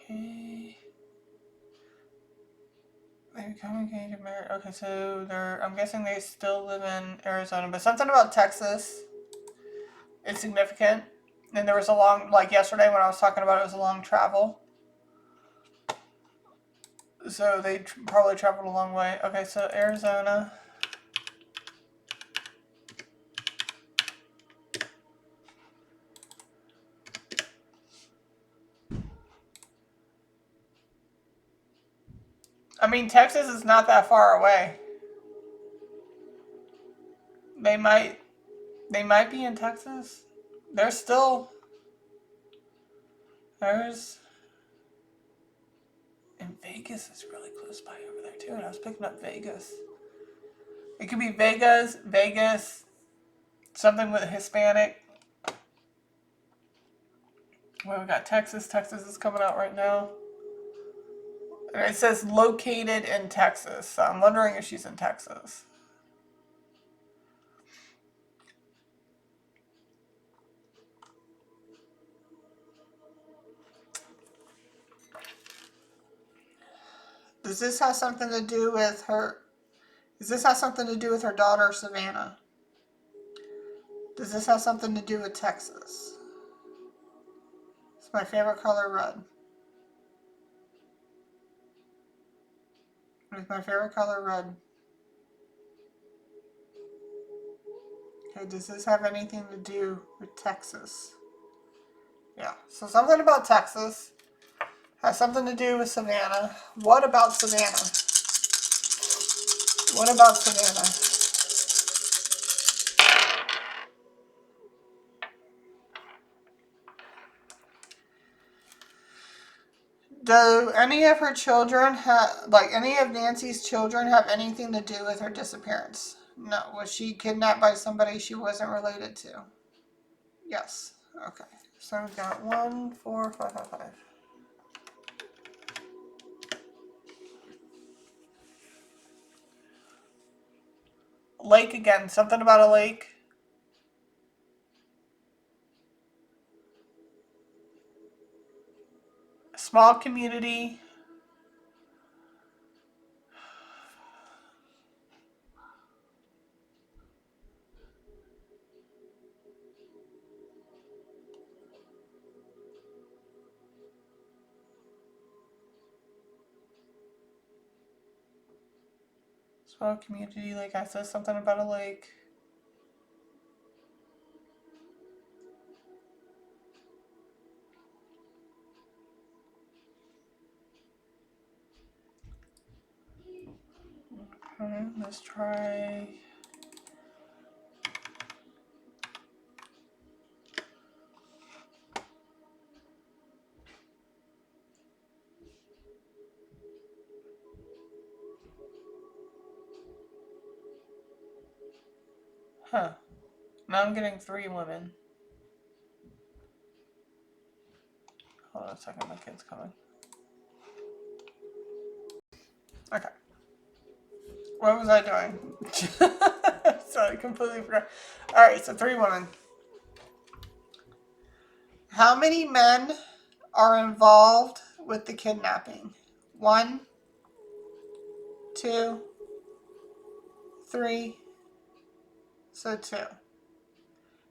Okay. They become engaged and married. Okay, so I'm guessing they still live in Arizona, but something about Texas is significant. And there was a long, like yesterday when I was talking about it, was a long travel. So they probably traveled a long way. Okay, so Arizona. I mean, Texas is not that far away. They might, they might be in Texas. There's still, there's, and Vegas is really close by over there too. And I was picking up Vegas. It could be Vegas, something with Hispanic. Well, we got Texas. Texas is coming out right now. And it says located in Texas. So I'm wondering if she's in Texas. Does this have something to do with her? Does this have something to do with her daughter, Savannah? Does this have something to do with Texas? It's my favorite color, red. It's my favorite color, red. Okay, does this have anything to do with Texas? Yeah, so something about Texas has something to do with Savannah. What about Savannah? What about Savannah? Do any of her children have, like any of Nancy's children, have anything to do with her disappearance? No. Was she kidnapped by somebody she wasn't related to? Yes. Okay. So we got 1, 4, 5, 5, 5. Lake again. Something about a lake. Small community. So community lake. I said something about a lake. Okay, let's try. Huh. Now I'm getting 3 women. Hold on a second, my kid's coming. Okay. What was I doing? So I completely forgot. Alright, so 3 women. How many men are involved with the kidnapping? 1, 2, 3. So 2.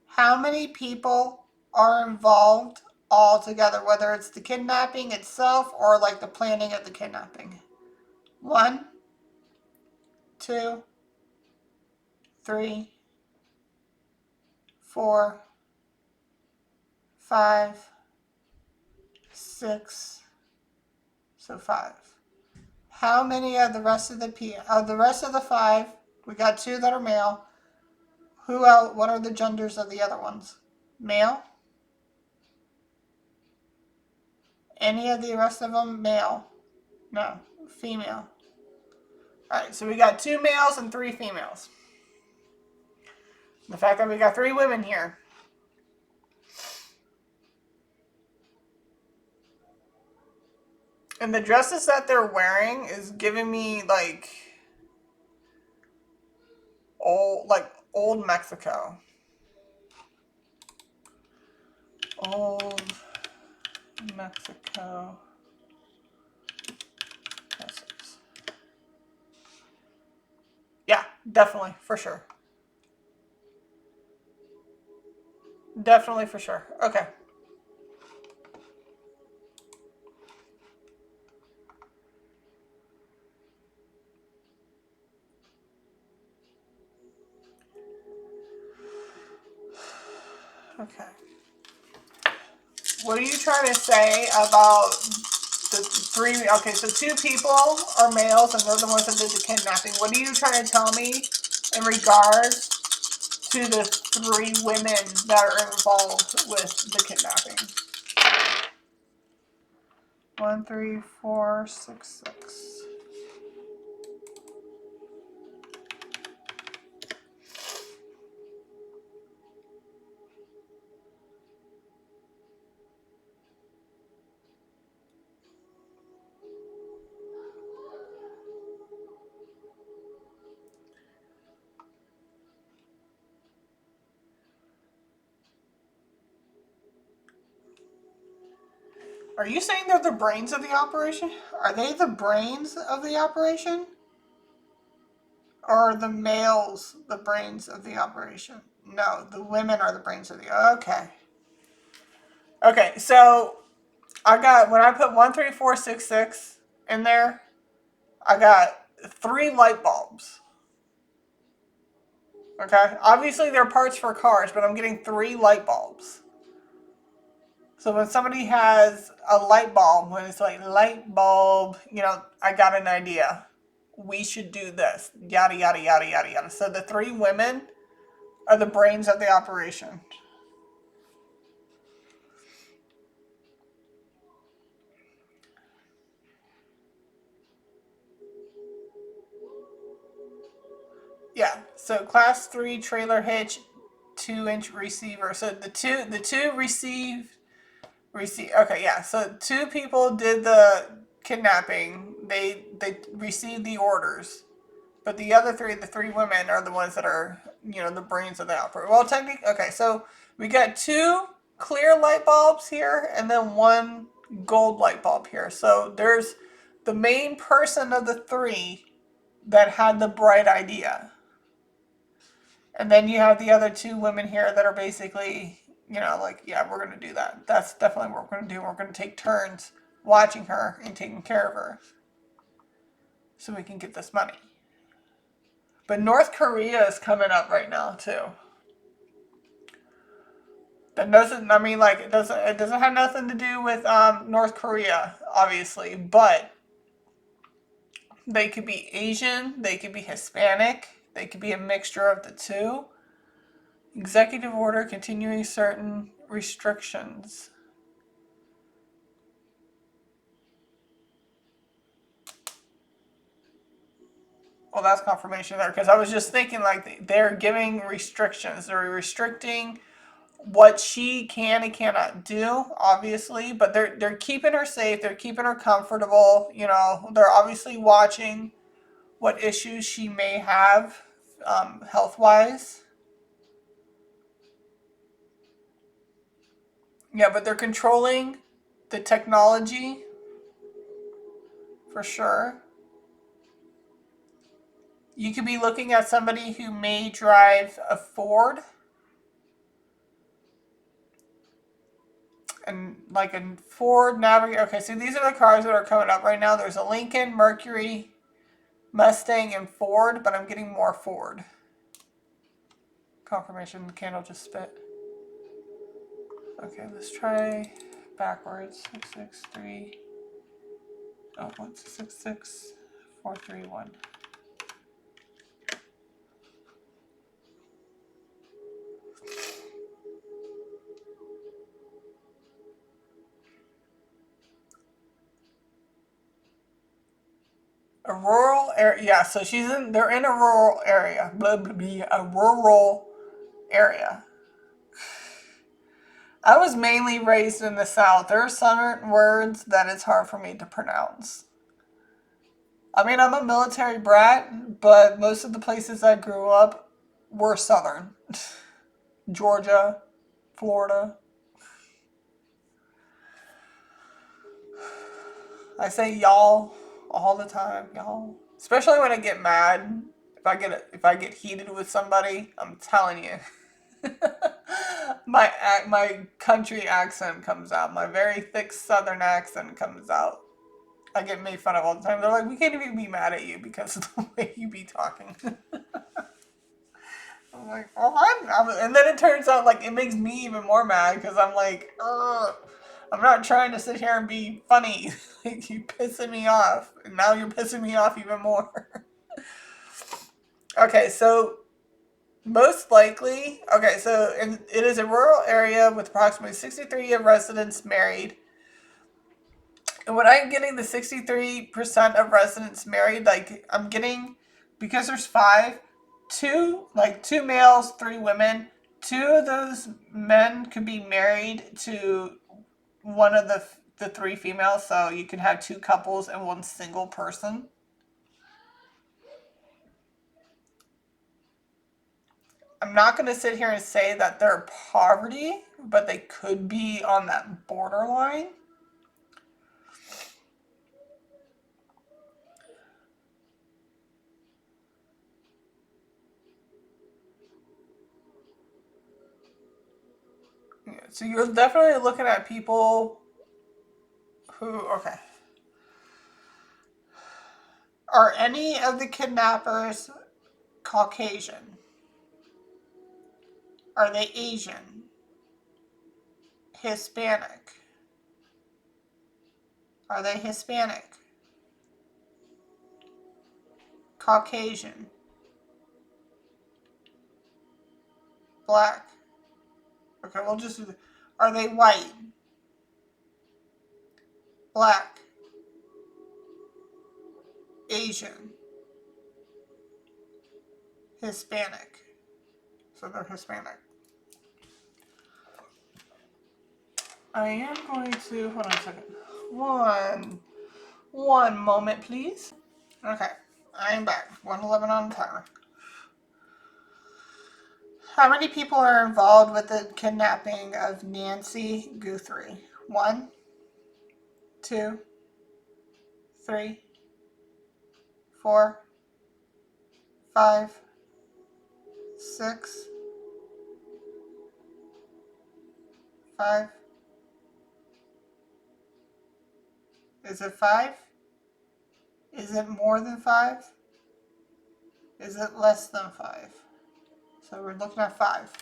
How many people are involved all together, whether it's the kidnapping itself or like the planning of the kidnapping? 1, 2, 3, 4, 5, 6. So 5. How many of the rest of the 5? We got 2 that are male. Who else? What are the genders of the other ones? Male? Any of the rest of them male? No, female. Alright, so we got 2 males and 3 females. The fact that we got 3 women here. And the dresses that they're wearing is giving me like old Mexico. Old Mexico dresses. Yeah, definitely, for sure. Definitely for sure. Okay. Okay. What are you trying to say about the 3? Okay, so 2 people are males and they're the ones that did the kidnapping. What are you trying to tell me in regards to the 3 women that are involved with the kidnapping? 1, 3, 4, 6, 6. Are you saying they're the brains of the operation? Are they the brains of the operation? Or are the males the brains of the operation? No, the women are the brains of the. Okay. Okay, so I got, when I put 1, 3, 4, 6, 6 in there, I got 3 light bulbs. Okay, obviously they're parts for cars, but I'm getting 3 light bulbs. So when somebody has a light bulb, when it's like light bulb, I got an idea. We should do this. Yada, yada, yada, yada, yada. So the 3 women are the brains of the operation. Yeah. So class 3 trailer hitch, 2-inch receiver. So the two receive. Okay, yeah. So 2 people did the kidnapping. They received the orders. But the other 3, the 3 women, are the ones that are, the brains of the operation. Well, technically, okay, so we got 2 clear light bulbs here and then 1 gold light bulb here. So there's the main person of the 3 that had the bright idea. And then you have the other 2 women here that are basically, like, yeah, we're going to do that. That's definitely what we're going to do. We're going to take turns watching her and taking care of her so we can get this money. But North Korea is coming up right now too. That doesn't. I mean, like it doesn't. It doesn't have nothing to do with North Korea, obviously. But they could be Asian. They could be Hispanic. They could be a mixture of the two. Executive order continuing certain restrictions. Well, that's confirmation there because I was just thinking like they're giving restrictions. They're restricting what she can and cannot do, obviously, but they're keeping her safe. They're keeping her comfortable. You know, they're obviously watching what issues she may have health wise. Yeah, but they're controlling the technology for sure. You could be looking at somebody who may drive a Ford and like a Ford Navigator. Okay, so these are the cars that are coming up right now. There's a Lincoln, Mercury, Mustang, and Ford, but I'm getting more Ford. Confirmation, the candle just spit. Okay, let's try backwards. 663. Oh, what's 66431? A rural area. Yeah, so they're in a rural area. Blah, blah, blah, a rural area. I was mainly raised in the South. There are certain words that it's hard for me to pronounce. I mean, I'm a military brat, but most of the places I grew up were Southern. Georgia, Florida. I say y'all all the time, y'all. Especially when I get mad. If I get heated with somebody, I'm telling you. my country accent comes out. My very thick Southern accent comes out. I get made fun of all the time. They're like, we can't even be mad at you because of the way you be talking. I'm like, oh, and then it turns out like it makes me even more mad because I'm like, ugh. I'm not trying to sit here and be funny. Like, you pissing me off. And now you're pissing me off even more. Okay, so most likely, it is a rural area with approximately 63 of residents married. And when I'm getting the 63% of residents married, like I'm getting, because there's two males, three women, two of those men could be married to one of the three females, so you can have two couples and one single person. I'm not going to sit here and say that they're poverty, but they could be on that borderline. Yeah, so you're definitely looking at people who, okay. Are any of the kidnappers Caucasian? Are they Asian? Hispanic? Are they Hispanic? Caucasian? Black? Okay, we'll just do. Are they white? Black? Asian? Hispanic? So they're Hispanic. I am going to, hold on a second. One moment, please. Okay, I am back. 111 on the timer. How many people are involved with the kidnapping of Nancy Guthrie? 1, 2, 3, 4, 5, 6, 5. Is it 5? Is it more than 5? Is it less than 5? So we're looking at 5.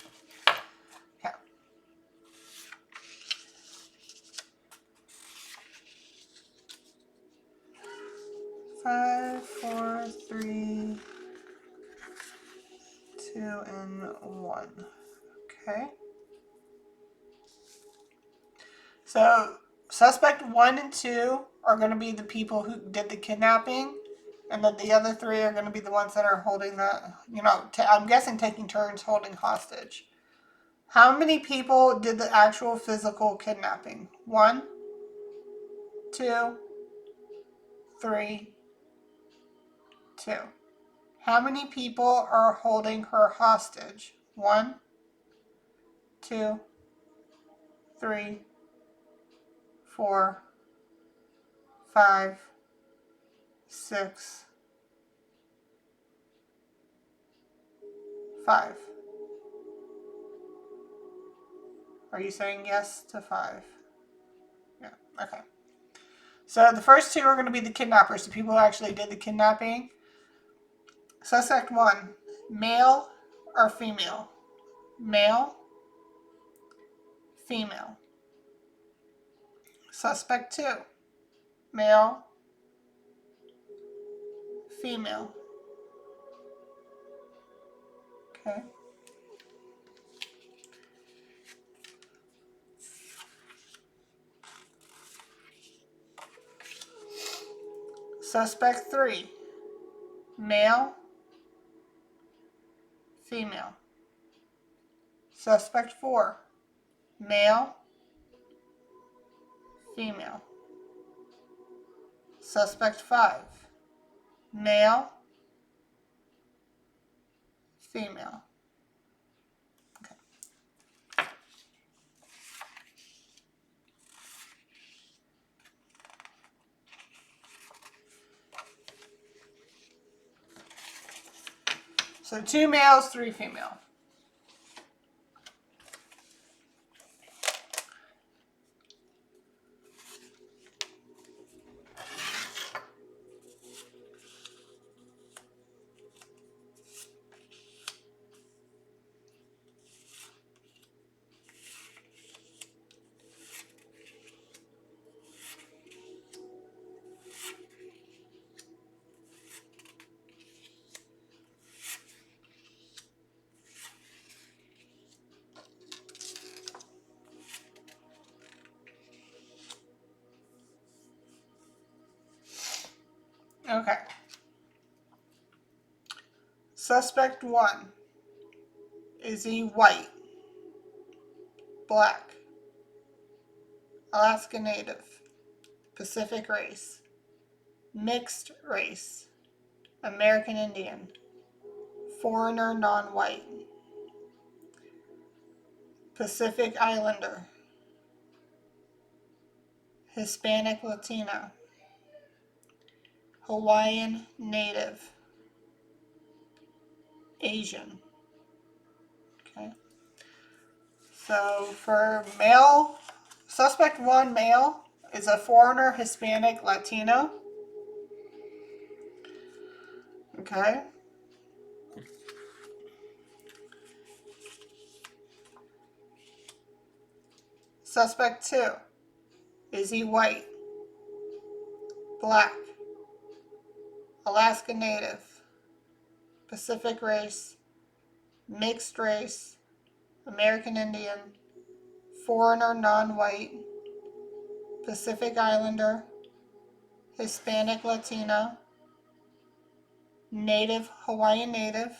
Okay. 5, 4, 3, 2, and 1. Okay. So suspect 1 and 2 are going to be the people who did the kidnapping, and then the other 3 are going to be the ones that are holding the, I'm guessing taking turns holding hostage. How many people did the actual physical kidnapping? 1, 2, 3, 2. How many people are holding her hostage? 1, 2, 3, 4, 5, 6, 5. Are you saying yes to 5? Yeah, okay. So the first 2 are going to be the kidnappers, the people who actually did the kidnapping. Suspect 1, male or female? Male, female. Suspect 2, male, female. Okay. Suspect 3, male, female. Suspect 4, male, female. Suspect 5, male, female. Okay. So 2 males, 3 female. Okay. Suspect 1, is he white, black, Alaska Native, Pacific race, mixed race, American Indian, foreigner non-white, Pacific Islander, Hispanic Latino, Hawaiian Native, Asian. Okay. So for male, suspect 1 male is a foreigner, Hispanic, Latino. Okay. Suspect 2, is he white, black, Alaska Native, Pacific race, mixed race, American Indian, foreigner non-white, Pacific Islander, Hispanic Latino, Native, Hawaiian Native,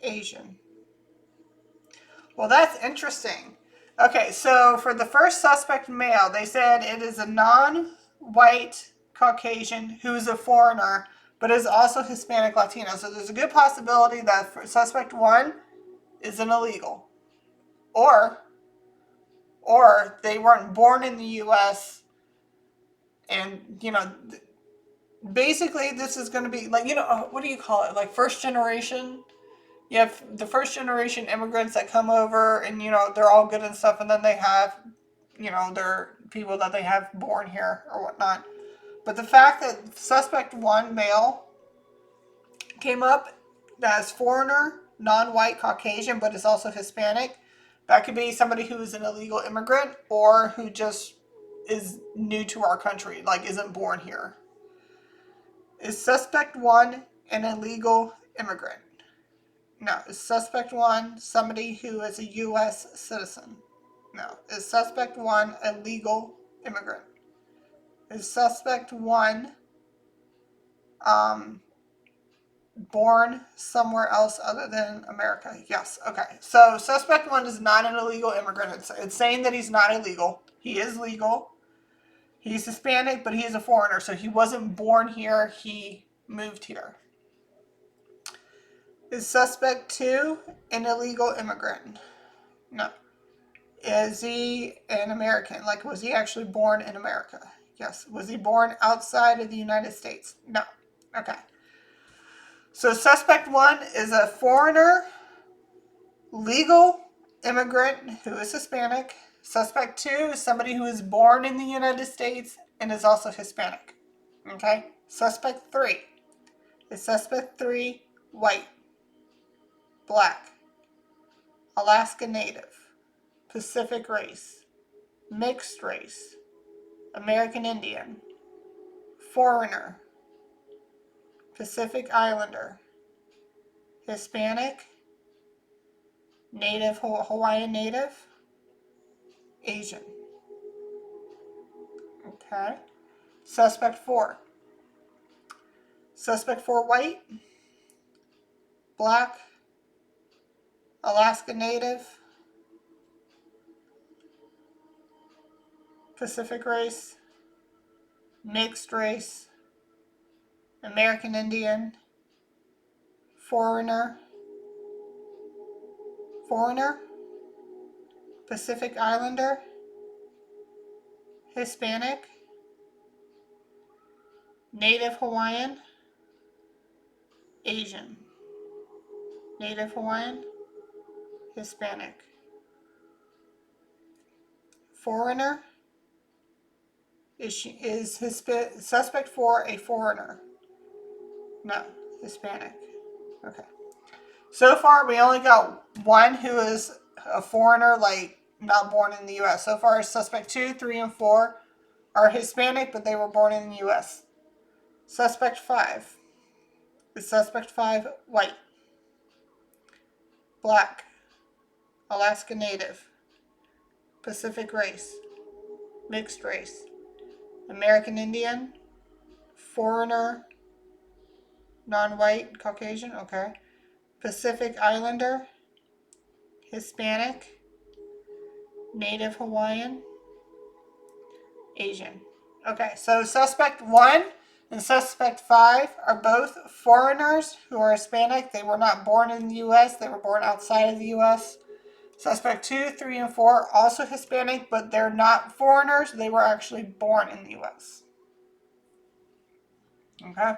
Asian. Well, that's interesting. Okay, so for the first suspect male, they said it is a non-white Caucasian who's a foreigner, but is also Hispanic Latino. So there's a good possibility that for suspect 1 is an illegal. Or they weren't born in the U.S. and, basically this is going to be like, what do you call it? Like first generation? You have the first generation immigrants that come over and, they're all good and stuff. And then they have, their people that they have born here or whatnot. But the fact that suspect 1 male came up as foreigner, non-white, Caucasian, but is also Hispanic. That could be somebody who is an illegal immigrant or who just is new to our country, like isn't born here. Is suspect one an illegal immigrant? No. Is suspect one somebody who is a U.S. citizen? No. Is suspect one a legal immigrant? Is suspect one born somewhere else other than America? Yes. Okay. So suspect one is not an illegal immigrant. It's saying that he's not illegal. He is legal. He's Hispanic, but he is a foreigner. So he wasn't born here. He moved here. Is suspect two an illegal immigrant? No. Is he an American? Like, was he actually born in America? Yes. Was he born outside of the United States? No. Okay. So suspect one is a foreigner, legal immigrant who is Hispanic. Suspect two is somebody who is born in the United States and is also Hispanic. Okay? Suspect three. Is suspect three white, black, Alaska Native, Pacific race, mixed race, American Indian, foreigner, Pacific Islander, Hispanic, Native, Hawaiian Native, Asian. Okay. Suspect four. Suspect four white, black, Alaska Native, Pacific race, mixed race, American Indian, foreigner, Pacific Islander, Hispanic, Native Hawaiian, Asian. Native Hawaiian, Hispanic. Foreigner, is suspect four a foreigner? No, Hispanic. Okay. So far, we only got one who is a foreigner, like not born in the U.S. So far, suspect 2, 3, and 4 are Hispanic, but they were born in the U.S. Suspect 5 is suspect 5 white, black, Alaska Native, Pacific race, mixed race, American Indian, foreigner, non-white, Caucasian, okay, Pacific Islander, Hispanic, Native Hawaiian, Asian. Okay, so suspect 1 and suspect 5 are both foreigners who are Hispanic. They were not born in the U.S., they were born outside of the U.S. Suspect 2, 3, and 4 are also Hispanic, but they're not foreigners. They were actually born in the U.S. Okay?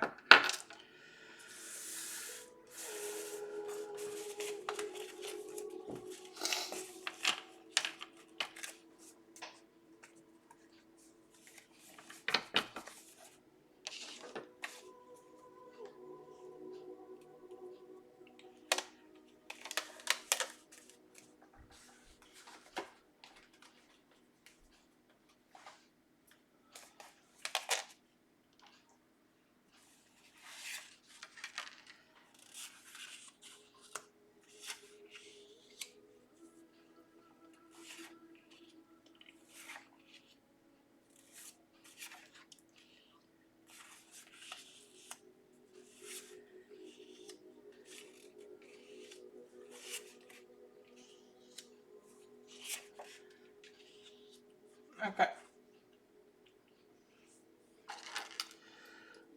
Okay.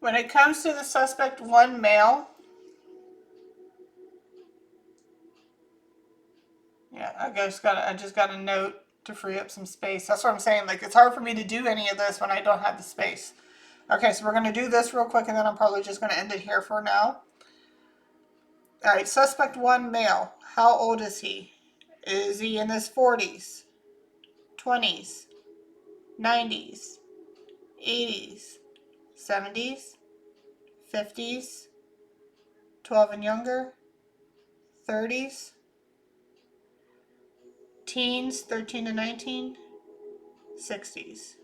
When it comes to the suspect 1 male, yeah, I just got a note to free up some space. That's what I'm saying. Like, it's hard for me to do any of this when I don't have the space. Okay, so we're going to do this real quick, and then I'm probably just going to end it here for now. All right, suspect 1 male. How old is he? Is he in his 40s, 20s, 90s, 80s, 70s, 50s, 12 and younger, 30s, teens, 13 to 19, 60s.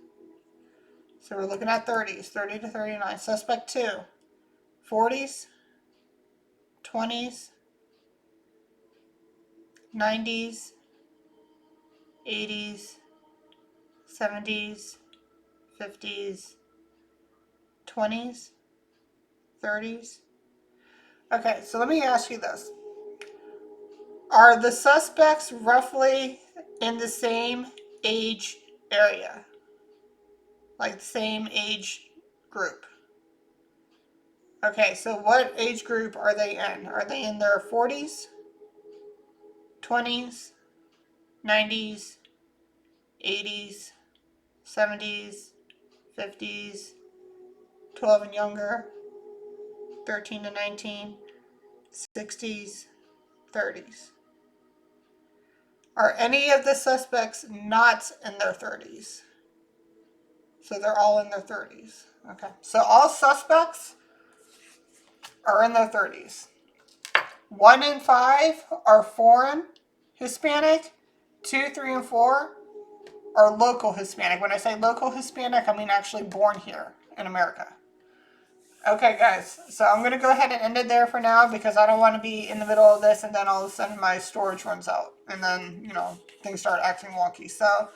So we're looking at 30s, 30 to 39. Suspect 2, 40s, 20s, 90s, 80s, 70s, 50s, 20s, 30s. Okay, so let me ask you this. Are the suspects roughly in the same age area? Like the same age group? Okay, so what age group are they in? Are they in their 40s, 20s, 90s, 80s, 70s, 50s, 12 and younger, 13 to 19, 60s, 30s? Are any of the suspects not in their 30s? So they're all in their 30s. Okay, so all suspects are in their 30s. 1 in 5 are foreign Hispanic. 2, 3, and 4 are local Hispanic. When I say local Hispanic, I mean actually born here in America. Okay, guys, so I'm going to go ahead and end it there for now because I don't want to be in the middle of this and then all of a sudden my storage runs out and then, you know, things start acting wonky. So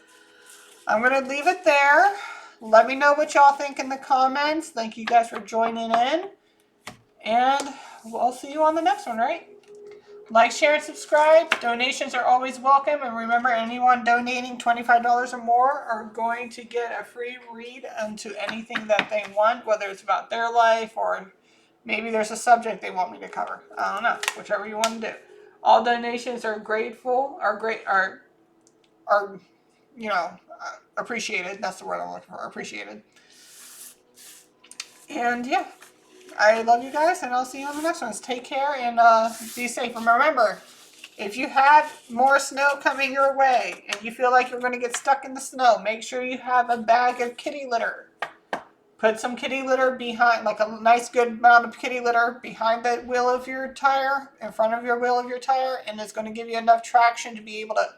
I'm going to leave it there. Let me know what y'all think in the comments. Thank you guys for joining in. And we'll see you on the next one, right? Like, share, and subscribe. Donations are always welcome. And remember, anyone donating $25 or more are going to get a free read into anything that they want, whether it's about their life or maybe there's a subject they want me to cover. I don't know. Whichever you want to do. All donations are grateful, you know, appreciated. That's the word I'm looking for. Appreciated. And yeah, I love you guys, and I'll see you on the next ones. Take care and be safe. And remember, if you have more snow coming your way and you feel like you're going to get stuck in the snow, make sure you have a bag of kitty litter. Put some kitty litter behind, like a nice good amount of kitty litter behind the wheel of your tire, in front of your wheel of your tire, and it's going to give you enough traction to be able to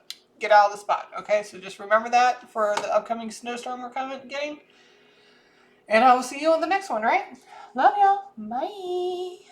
get out of the spot. Okay, so just remember that for the upcoming snowstorm we're getting. And I will see you on the next one, right? Love y'all. Bye.